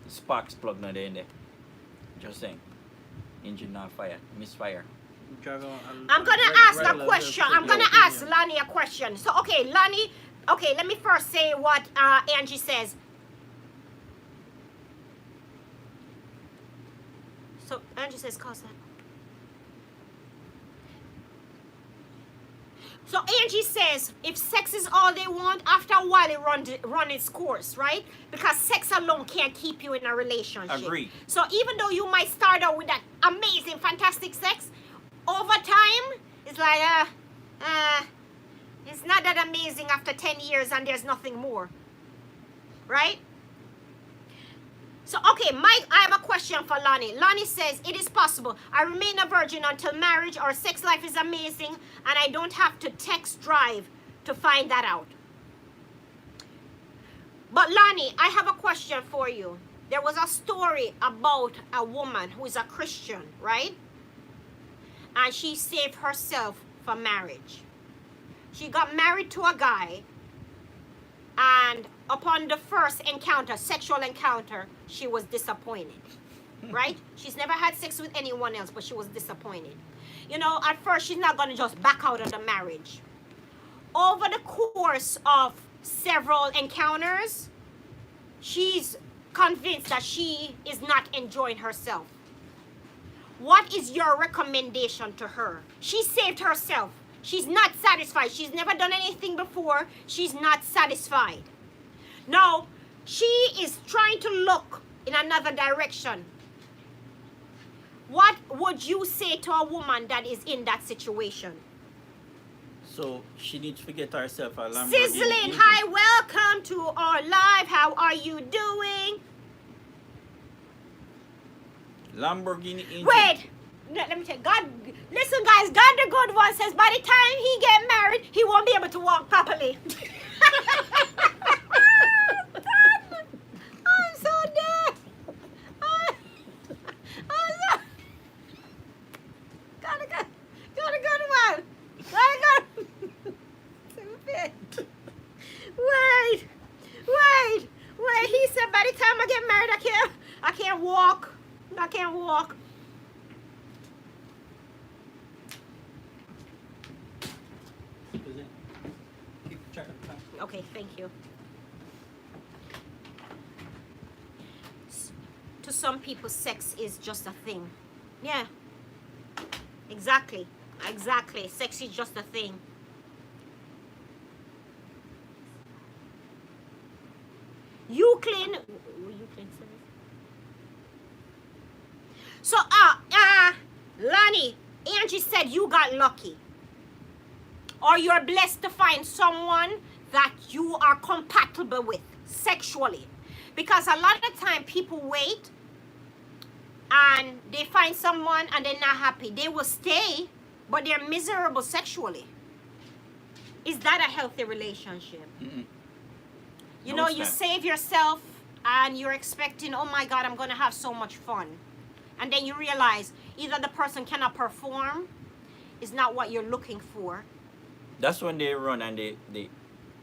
the sparks plug not there in there. Just saying. Engine not fire, misfire. I'm gonna ask a question. I'm gonna ask Lani a question. So okay, Lani, let me first say what Angie says. So Angie says cause that. So Angie says if sex is all they want, after a while it run its course, right? Because sex alone can't keep you in a relationship. Agree. So even though you might start out with that amazing, fantastic sex, over time, it's like, it's not that amazing after 10 years and there's nothing more. Right? So, okay, Mike, I have a question for Lonnie. Lonnie says, it is possible. I remain a virgin until marriage. Our sex life is amazing, and I don't have to text drive to find that out. But Lonnie, I have a question for you. There was a story about a woman who is a Christian, right? And she saved herself for marriage. She got married to a guy, and upon the first encounter, sexual encounter, she was disappointed, right? She's never had sex with anyone else, but she was disappointed. You know, at first, she's not going to just back out of the marriage. Over the course of several encounters, she's convinced that she is not enjoying herself. What is your recommendation to her? She saved herself. She's not satisfied. She's never done anything before. She's not satisfied. Now, she is trying to look in another direction. What would you say to a woman that is in that situation? So she needs to get herself a Lamborghini. Sizzling, engine. hi, welcome to our live. How are you doing? Lamborghini engine. Wait, let me tell you, God, listen guys, God the good one says by the time he get married, he won't be able to walk properly. I'm so dead. Got a good one. Stupid. Wait. He said by the time I get married, I can't walk. I can't walk. Keep track of the time. Okay, thank you. To some people, sex is just a thing. Yeah. Exactly. Sex is just a thing. Euclid. So, Lonnie, Angie said you got lucky. Or you're blessed to find someone that you are compatible with sexually. Because a lot of the time people wait and they find someone and they're not happy. They will stay, but they're miserable sexually. Is that a healthy relationship? Mm-mm. You No, know, it's you not. save yourself and you're expecting, oh my God, I'm going to have so much fun. And then you realize either the person cannot perform, is not what you're looking for. That's when they run and they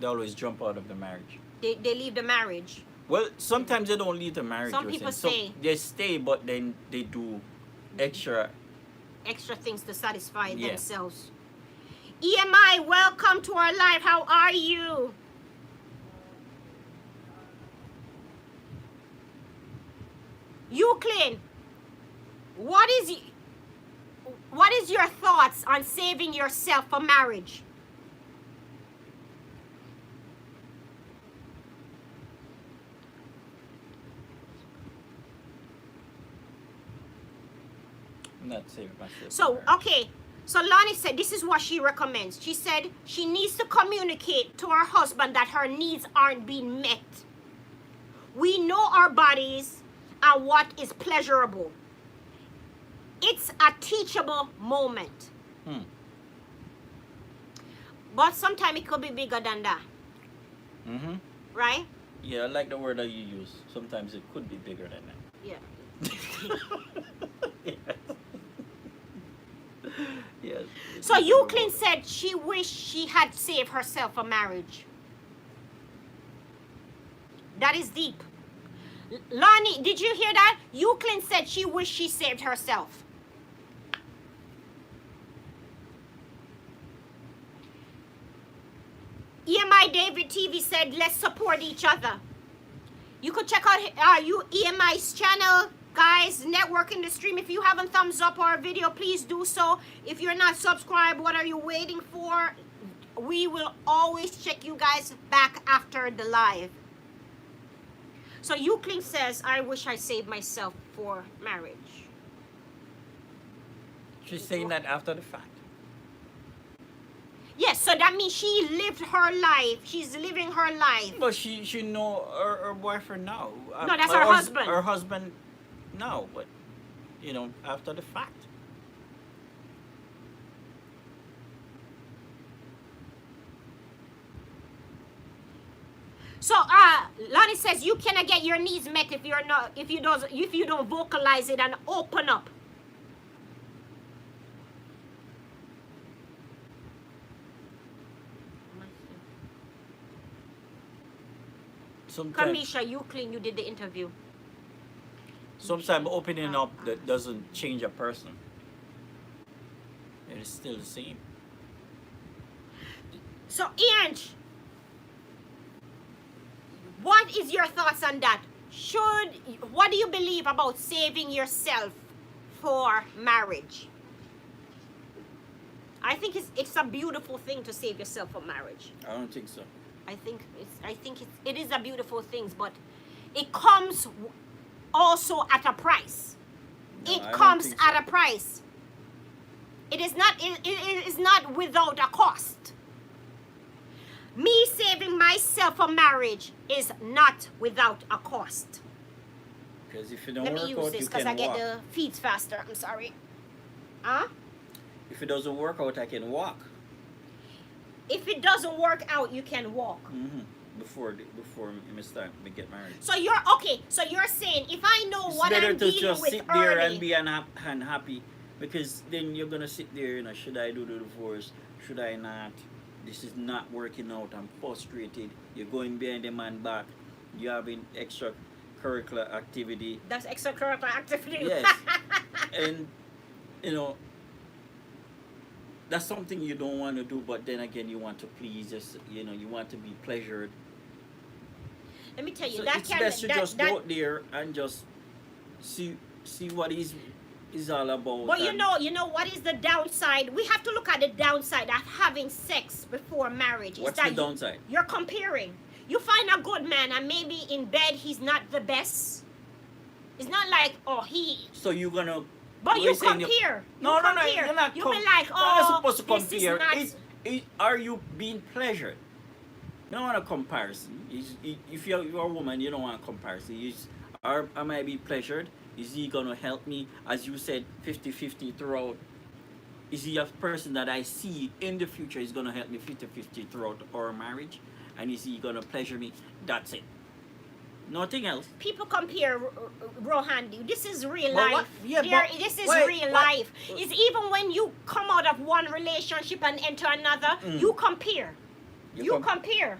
always jump out of the marriage. They leave the marriage. Well, sometimes they don't leave the marriage. Some you're people saying. stay. They stay, but then they do extra. Extra things to satisfy Yeah. themselves. EMI, welcome to our live. How are you? Euclid, what is your thoughts on saving yourself for marriage? I'm not saving myself. So, okay. So Lonnie said this is what she recommends. She said she needs to communicate to her husband that her needs aren't being met. We know our bodies and what is pleasurable. It's a teachable moment. But sometimes it could be bigger than that. Mm-hmm. Right? Yeah, I like the word that you use. Sometimes it could be bigger than that. Yeah. Yes. Yes. So Euclid said she wished she had saved herself for marriage. That is deep. Lonnie, did you hear that? Euclid said she wished she saved herself. EMI David TV said, let's support each other. You could check out EMI's channel, guys, networking the stream. If you haven't thumbs up our video, please do so. If you're not subscribed, what are you waiting for? We will always check you guys back after the live. So Euclid says, I wish I saved myself for marriage. She's saying that after the fact. Yes, so that means she lived her life. She's living her life. But she know her boyfriend now. No, that's her husband. Her husband now, but you know, after the fact. So Lonnie says you cannot get your needs met if you don't vocalize it and open up. Sometimes, Kamisha, Euclid, you did the interview. sometimes opening up that doesn't change a person. It is still the same. So Ange, what is your thoughts on that? What do you believe about saving yourself for marriage? I think it's a beautiful thing to save yourself for marriage. I don't think so. I think it is a beautiful thing, but it comes also at a price. No, I It don't comes think so. at a price. It is not without a cost. Me saving myself for marriage is not without a cost. Because if you don't Let me work use out, this you because can I get walk. the feeds faster. I'm sorry. Huh? If it doesn't work out, I can walk. If it doesn't work out, you can walk. Before me start me get married. So you're okay. So you're saying if I know It's what better I'm to dealing just with sit there early, and be unhappy, because then you're gonna sit there. You know, should I do the divorce? Should I not? This is not working out. I'm frustrated. You're going behind the man back. You're having extracurricular activity. that's extracurricular activity. Yes. And you know, that's something you don't want to do, but then again you want to please, just you want to be pleasured. Let me tell you So that it's can best to that, just that, go out there and just see what is all about. But and you know what is the downside? We have to look at the downside of having sex before marriage. Is what's that the downside? You're comparing. You find a good man and maybe in bed he's not the best. It's not like, oh, he. So you're gonna. But you you're saying compare. No, you no, compare. you're not. You be like, you're not oh, supposed to this is compare. not. Are you being pleasured? You don't want a comparison. If you're a woman, you don't want a comparison. Am I being pleasured? Is he gonna help me? As you said, 50-50 throughout. Is he a person that I see in the future is gonna help me 50-50 throughout our marriage? And is he gonna pleasure me? That's it. Nothing else. People compare, Rohan. This is real But life. what- yeah, but- This is wait, real what- life. It's even when you come out of one relationship and enter another, you compare. You compare.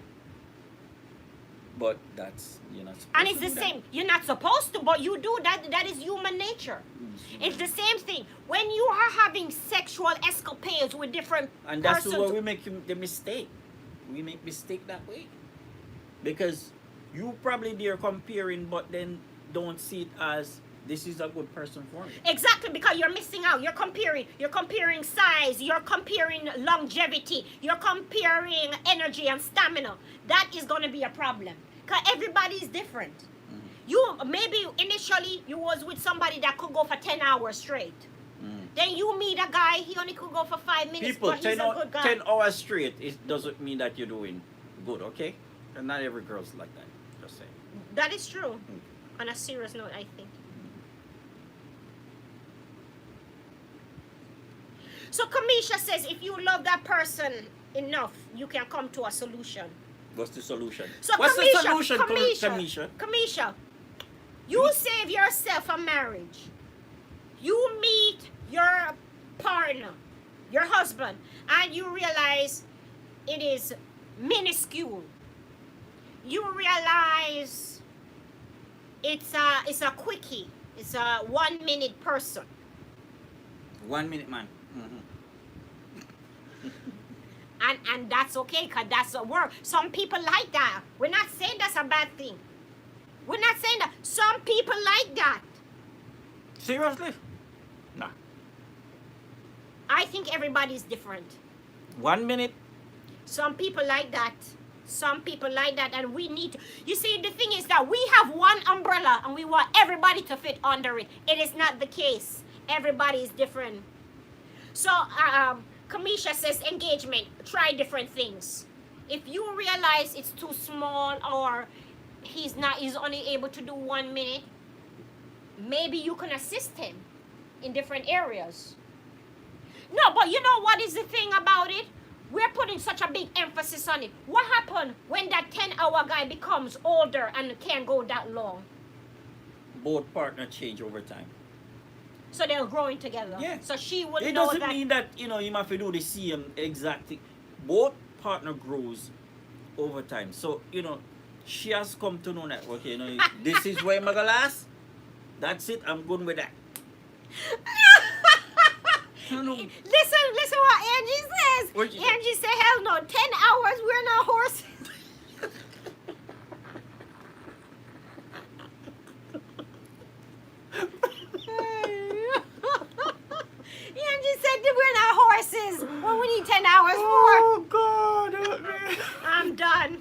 But that's you're not supposed And it's to the do same. You're not supposed to, but you do. That is human nature. It's the same thing. When you are having sexual escapades with different And that's persons, where we make the mistake. We make mistake that way. Because you probably there comparing, but then don't see it as this is a good person for me. exactly, because you're missing out. You're comparing size, you're comparing longevity, you're comparing energy and stamina. That is going to be a problem. Because everybody is different. You maybe initially you was with somebody that could go for 10 hours straight. Then you meet a guy, he only could go for 5 minutes, People, but he's a good guy. 10 hours straight, it doesn't mean that you're doing good, okay? And not every girl's like that. Just saying. That is true. On a serious note, I think. So Kamisha says if you love that person enough, you can come to a solution. What's the solution? So What's Kamisha, the solution, Kamisha, Kamisha, you save yourself a marriage. You meet your partner, your husband, and you realize it is minuscule. You realize it's a quickie. It's a 1 minute person. 1 minute, man. And that's okay, because that's a work. Some people like that. We're not saying that's a bad thing. We're not saying that. Some people like that. Seriously? Nah. I think everybody's different. 1 minute. Some people like that. Some people like that, and we need to. You see, the thing is that we have one umbrella, and we want everybody to fit under it. It is not the case. Everybody is different. So, Kamisha says engagement. Try different things. If you realize it's too small or he's only able to do 1 minute, maybe you can assist him in different areas. No, but you know what is the thing about it? We're putting such a big emphasis on it. What happened when that 10-hour guy becomes older and can't go that long? Both partner change over time. So they're growing together. Yeah. So she will It know doesn't that. mean that, you have to do the same exact thing. Both partner grows over time. So, she has come to know that, okay, this is where I'm going to last. That's it. I'm good with that. Listen what Angie says. What you Angie said, hell no, 10 hours, we're not horses. Angie said that we're not horses. Well, we need 10 hours more. Oh, God, help me. I'm done.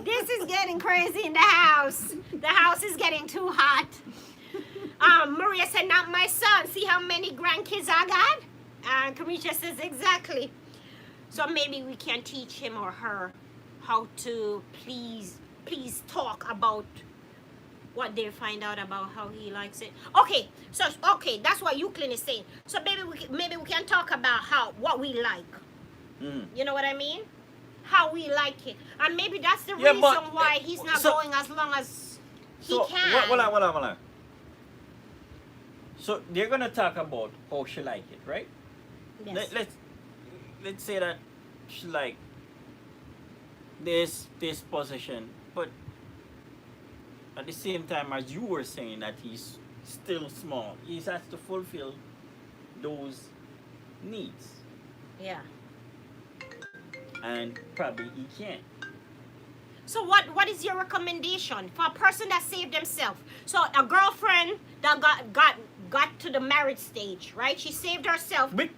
This is getting crazy in the house. The house is getting too hot. Maria said, not my son. See how many grandkids I got? And Kamisha says, exactly. So maybe we can teach him or her how to please talk about What they find out about how he likes it. Okay, so okay, that's what Euclid is saying. So maybe we can talk about what we like. You know what I mean? How we like it, and maybe that's the Yeah, reason but, why he's not so- going as long as he So can. hold on. So they're gonna talk about how she like it, right? Yes. Let's say that she like this position, but at the same time as you were saying that he's still small, he has to fulfill those needs, Yeah. and probably he can't. So what is your recommendation for a person that saved themselves? So a girlfriend that got to the marriage stage, right? She saved herself. But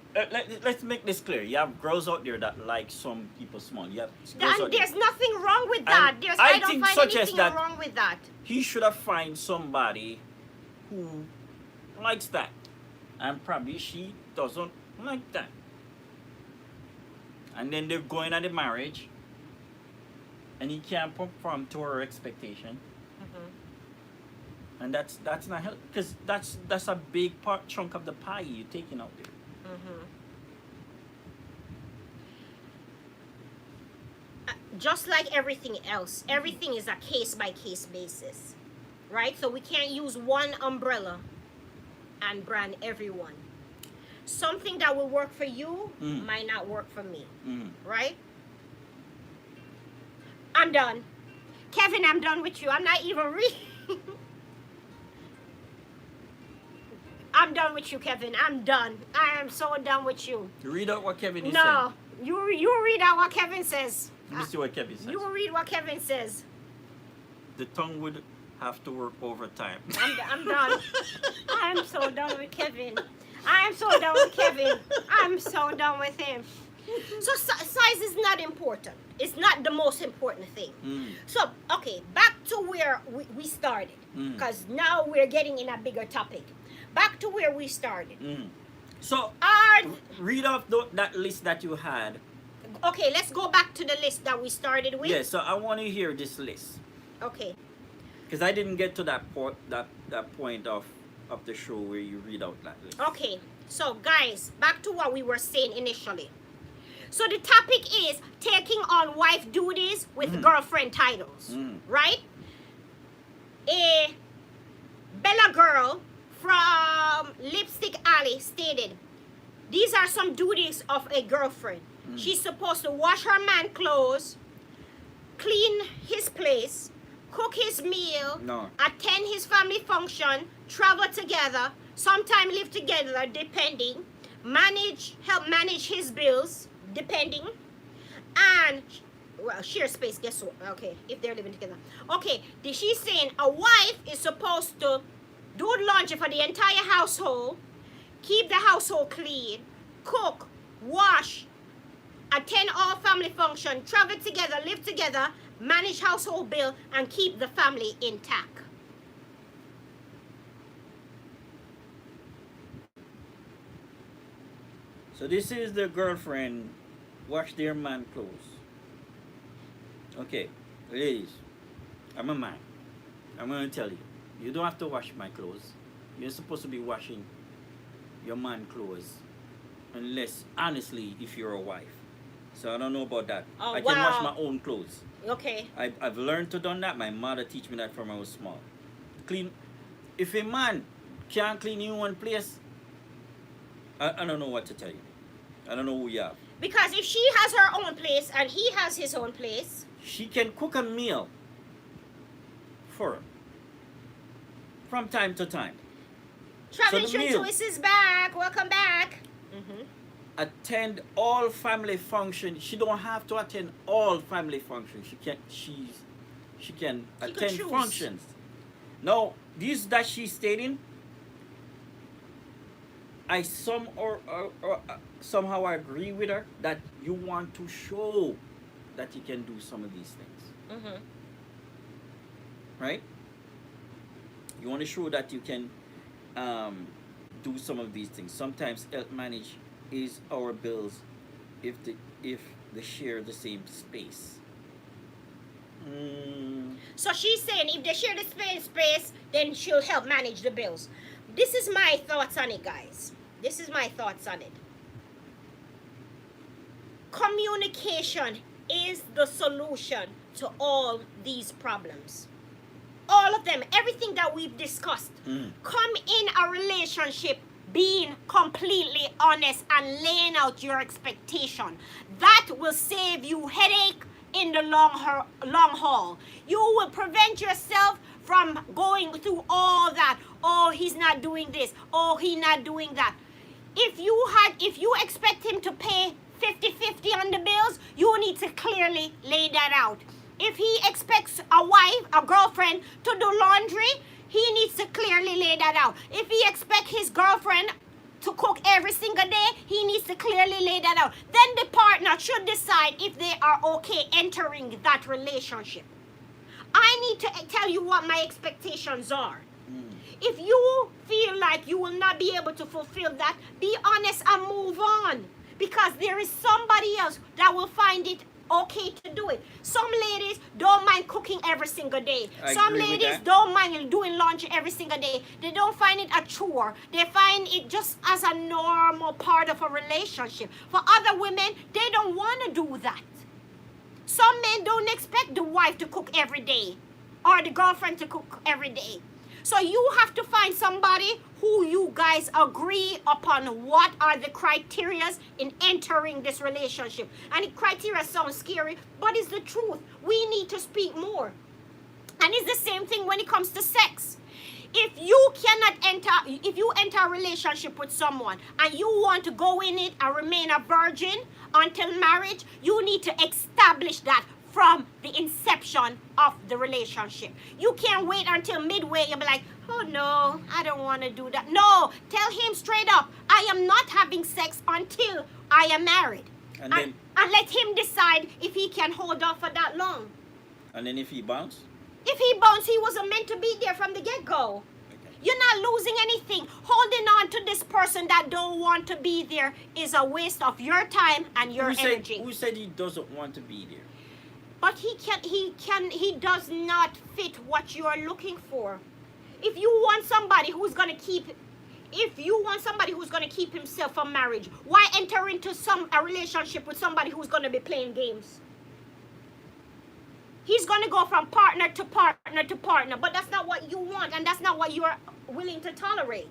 let's make this clear. You have girls out there that like some people small. You have girls And out there. there's nothing wrong with that. And I I don't think find such as anything that- wrong with that. He should have find somebody who likes that, and probably she doesn't like that. And then they're going at the marriage, and he can't perform to her expectation, and that's not help, because that's a big chunk of the pie you're taking out there. Just like everything else, everything is a case-by-case basis, right? So we can't use one umbrella and brand everyone. Something that will work for you might not work for me, right? I'm done. Kevin, I'm done with you. I'm not even reading. I'm done with you, Kevin. I'm done. I am so done with you. Read out what Kevin is No, you read out what Kevin says. saying. Let me see what Kevin says. You read what Kevin says. The tongue would have to work overtime. I'm done. I'm so done with Kevin. I'm so done with Kevin. I'm so done with him. So size is not important. It's not the most important thing. So, okay, back to where we started. Because now we're getting in a bigger topic. Back to where we started. So, read off that list that you had. Okay, let's go back to the list that we started with. Yeah, so I want to hear this list. Okay. Because I didn't get to that point of the show where you read out that list. Okay, so guys, back to what we were saying initially. So the topic is taking on wife duties with girlfriend titles, right? A Bella girl from Lipstick Alley stated, these are some duties of a girlfriend. She's supposed to wash her man clothes, clean his place, cook his meal, attend his family function, travel together, sometime live together depending, help manage his bills depending, and well, share space, guess what? Okay, if they're living together. Okay, she's saying a wife is supposed to do laundry for the entire household, keep the household clean, cook, wash, attend all family function, travel together, live together, manage household bill, and keep the family intact. So this is the girlfriend wash their man clothes. Okay, ladies, I'm a man. I'm going to tell you, you don't have to wash my clothes. You're supposed to be washing your man clothes, unless, honestly, if you're a wife. So I don't know about that. Oh, I can wash wow. my own clothes. Okay. I've learned to do that. My mother teach me that from when I was small. Clean. If a man can't clean in one place, I don't know what to tell you. I don't know who you are. Because if she has her own place and he has his own place, She can cook a meal for him from time to time. Traveling So the Show meal. Twist is back. Welcome back. Attend all family functions. She don't have to attend all family functions. She can could attend choose. functions. Now, these that she's stating, I somehow agree with her that you want to show that you can do some of these things. Right? You want to show that you can do some of these things. Sometimes help manage is our bills if they share the same space. So she's saying if they share the space, then she'll help manage the bills. This is my thoughts on it, guys. This is my thoughts on it. Communication is the solution to all these problems. All of them, everything that we've discussed. Come in a relationship being completely honest and laying out your expectation. That will save you headache in the long haul. You will prevent yourself from going through all that. Oh, he's not doing this. Oh, he's not doing that. If you expect him to pay 50-50 on the bills, you need to clearly lay that out. If he expects a wife, a girlfriend to do laundry, he needs to clearly lay that out. If he expects his girlfriend to cook every single day, he needs to clearly lay that out. Then the partner should decide if they are okay entering that relationship. I need to tell you what my expectations are. If you feel like you will not be able to fulfill that, be honest and move on. Because there is somebody else that will find it okay to do it. Some ladies don't mind cooking every single day. Some ladies don't mind doing lunch every single day. They don't find it a chore. They find it just as a normal part of a relationship. For other women, they don't want to do that. Some men don't expect the wife to cook every day or the girlfriend to cook every day. So you have to find somebody who you guys agree upon what are the criteria in entering this relationship. And the criteria sounds scary, but it's the truth. We need to speak more. And it's the same thing when it comes to sex. If you enter a relationship with someone and you want to go in it and remain a virgin until marriage, you need to establish that from the inception of the relationship. You can't wait until midway and be like, oh no, I don't want to do that. No, tell him straight up, I am not having sex until I am married. And let him decide if he can hold off for that long. And then if he bounce? If he bounced, he wasn't meant to be there from the get-go. Okay. You're not losing anything. Holding on to this person that don't want to be there is a waste of your time and your energy. Who said he doesn't want to be there? But he does not fit what you are looking for. If you want somebody who's gonna keep himself from marriage, why enter into a relationship with somebody who's gonna be playing games? He's gonna go from partner to partner to partner, but that's not what you want, and that's not what you are willing to tolerate.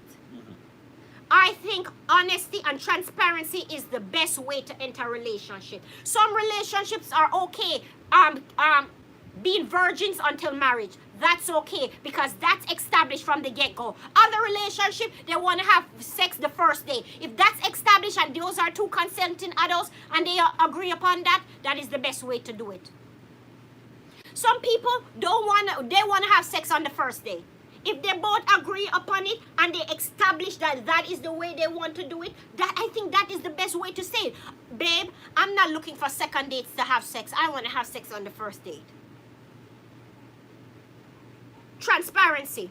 I think honesty and transparency is the best way to enter a relationship. Some relationships are okay, being virgins until marriage. That's okay because that's established from the get-go. Other relationships, they want to have sex the first day. If that's established and those are two consenting adults and they agree upon that, that is the best way to do it. Some people they want to have sex on the first day. If they both agree upon it and they establish that that is the way they want to do it, I think that is the best way to say it. Babe, I'm not looking for second dates to have sex. I want to have sex on the first date. Transparency.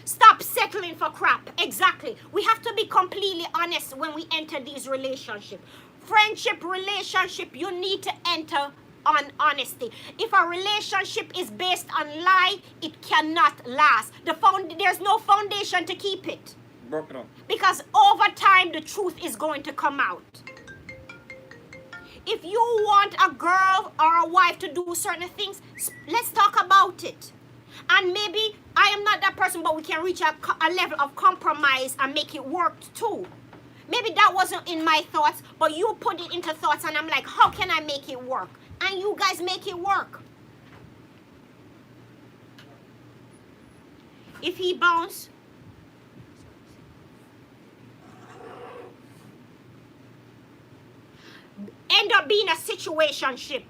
Stop settling for crap. Exactly. We have to be completely honest when we enter these relationships. Friendship, relationship, you need to enter on honesty. If a relationship is based on lie, it cannot last. There's no foundation to keep it. Broke it up. Because over time, the truth is going to come out. If you want a girl or a wife to do certain things, let's talk about it. And maybe I am not that person, but we can reach a level of compromise and make it work too. Maybe that wasn't in my thoughts, but you put it into thoughts and I'm like, how can I make it work? And you guys make it work. If he bounce, end up being a situationship.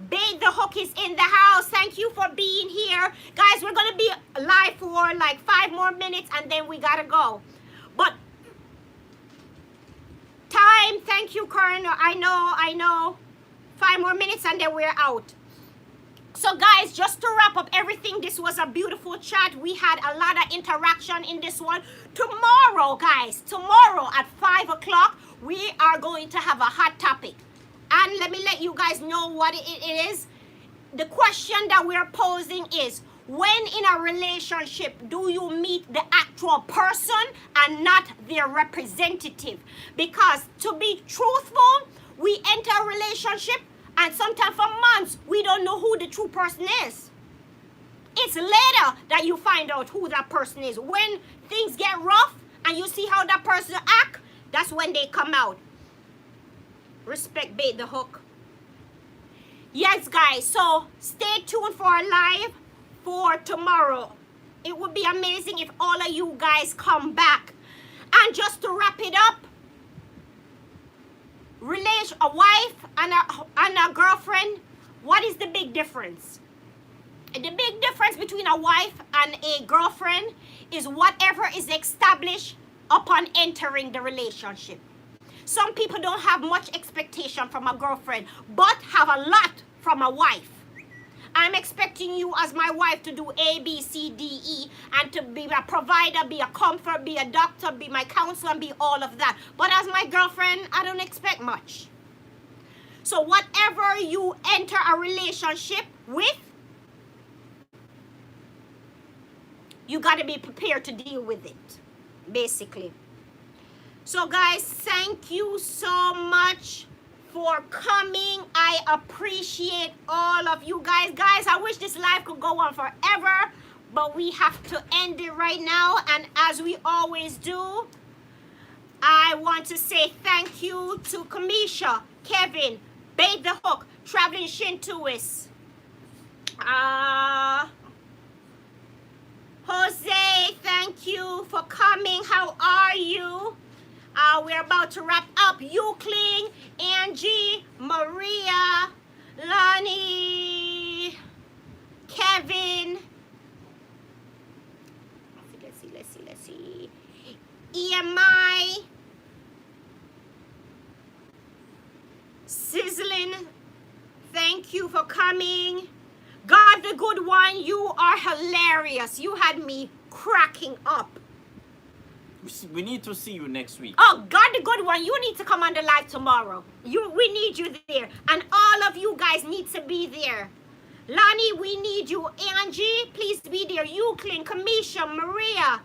Babe the Hook is in the house. Thank you for being here. Guys, we're going to be live for like 5 more minutes and then we got to go. But time, thank you, Kern. I know. 5 more minutes and then we're out. So guys, just to wrap up everything, this was a beautiful chat. We had a lot of interaction in this one. Tomorrow, guys, tomorrow at 5 o'clock, we are going to have a hot topic. And let me let you guys know what it is. The question that we're posing is, when in a relationship do you meet the actual person and not their representative? Because to be truthful, we enter a relationship and sometimes for months we don't know who the true person is. It's later that you find out who that person is. When things get rough and you see how that person act, that's when they come out. Respect bait the hook. Yes, guys, so stay tuned for our live for tomorrow. It would be amazing if all of you guys come back. And just to wrap it up, a wife and a girlfriend, what is the big difference? The big difference between a wife and a girlfriend is whatever is established upon entering the relationship. Some people don't have much expectation from a girlfriend, but have a lot from a wife. I'm expecting you as my wife to do A, B, C, D, E, and to be a provider, be a comfort, be a doctor, be my counselor, and be all of that. But as my girlfriend, I don't expect much. So whatever you enter a relationship with, you got to be prepared to deal with it, basically. So guys, thank you so much for coming. I appreciate all of you guys. Guys, I wish this live could go on forever, but we have to end it right now. And as we always do, I want to say thank you to Kamisha, Kevin, Bait the Hook, Traveling Shintoist, Jose, thank you for coming. How are you? We're about to wrap up. Euclid, Angie, Maria, Lonnie, Kevin. Let's see. EMI, Sizzling, thank you for coming. God the Good One, you are hilarious. You had me cracking up. We need to see you next week. Oh, God the Good One, you need to come on the live tomorrow. We need you there. And all of you guys need to be there. Lonnie, we need you. Angie, please be there. Euclid, Kamisha, Maria,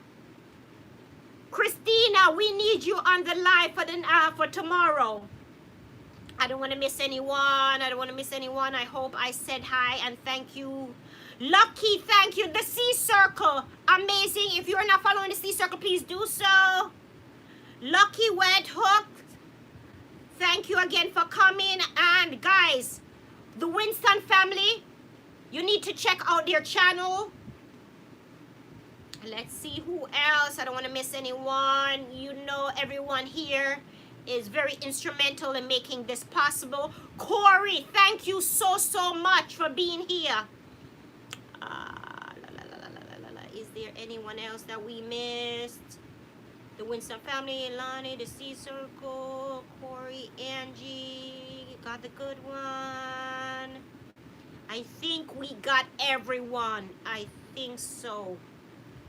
Christina, we need you on the live for tomorrow. I don't want to miss anyone. I hope I said hi and thank you. Lucky, thank you. The Sea Circle, amazing. If you're not following the Sea Circle, please do so. Lucky Wed Hook, thank you again for coming. And guys, the Winston family, you need to check out their channel. Let's see who else. I don't want to miss anyone. You know, everyone here is very instrumental in making this possible. Corey, thank you so much for being here. Is there anyone else that we missed? The Winston family, Lonnie, the Sea Circle, Corey, Angie, got the Good One. I think we got everyone. I think so.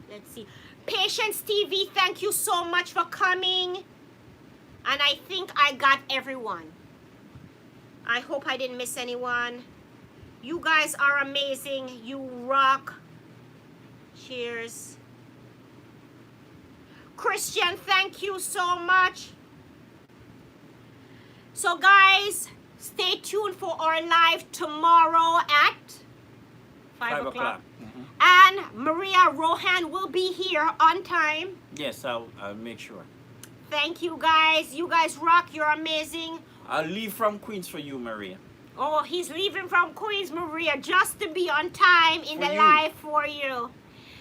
Let's see. Patience TV, thank you so much for coming. And I think I got everyone. I hope I didn't miss anyone. You guys are amazing. You rock. Cheers. Christian, thank you so much. So guys, stay tuned for our live tomorrow at 5 o'clock. And Maria Rohan will be here on time. Yes, I'll make sure. Thank you guys. You guys rock. You're amazing. I'll leave from Queens for you, Maria. Oh, he's leaving from Queens, Maria, just to be on time in the live for you.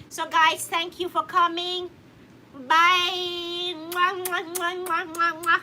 So guys, thank you for coming. Bye. Mwah, mwah, mwah, mwah, mwah, mwah.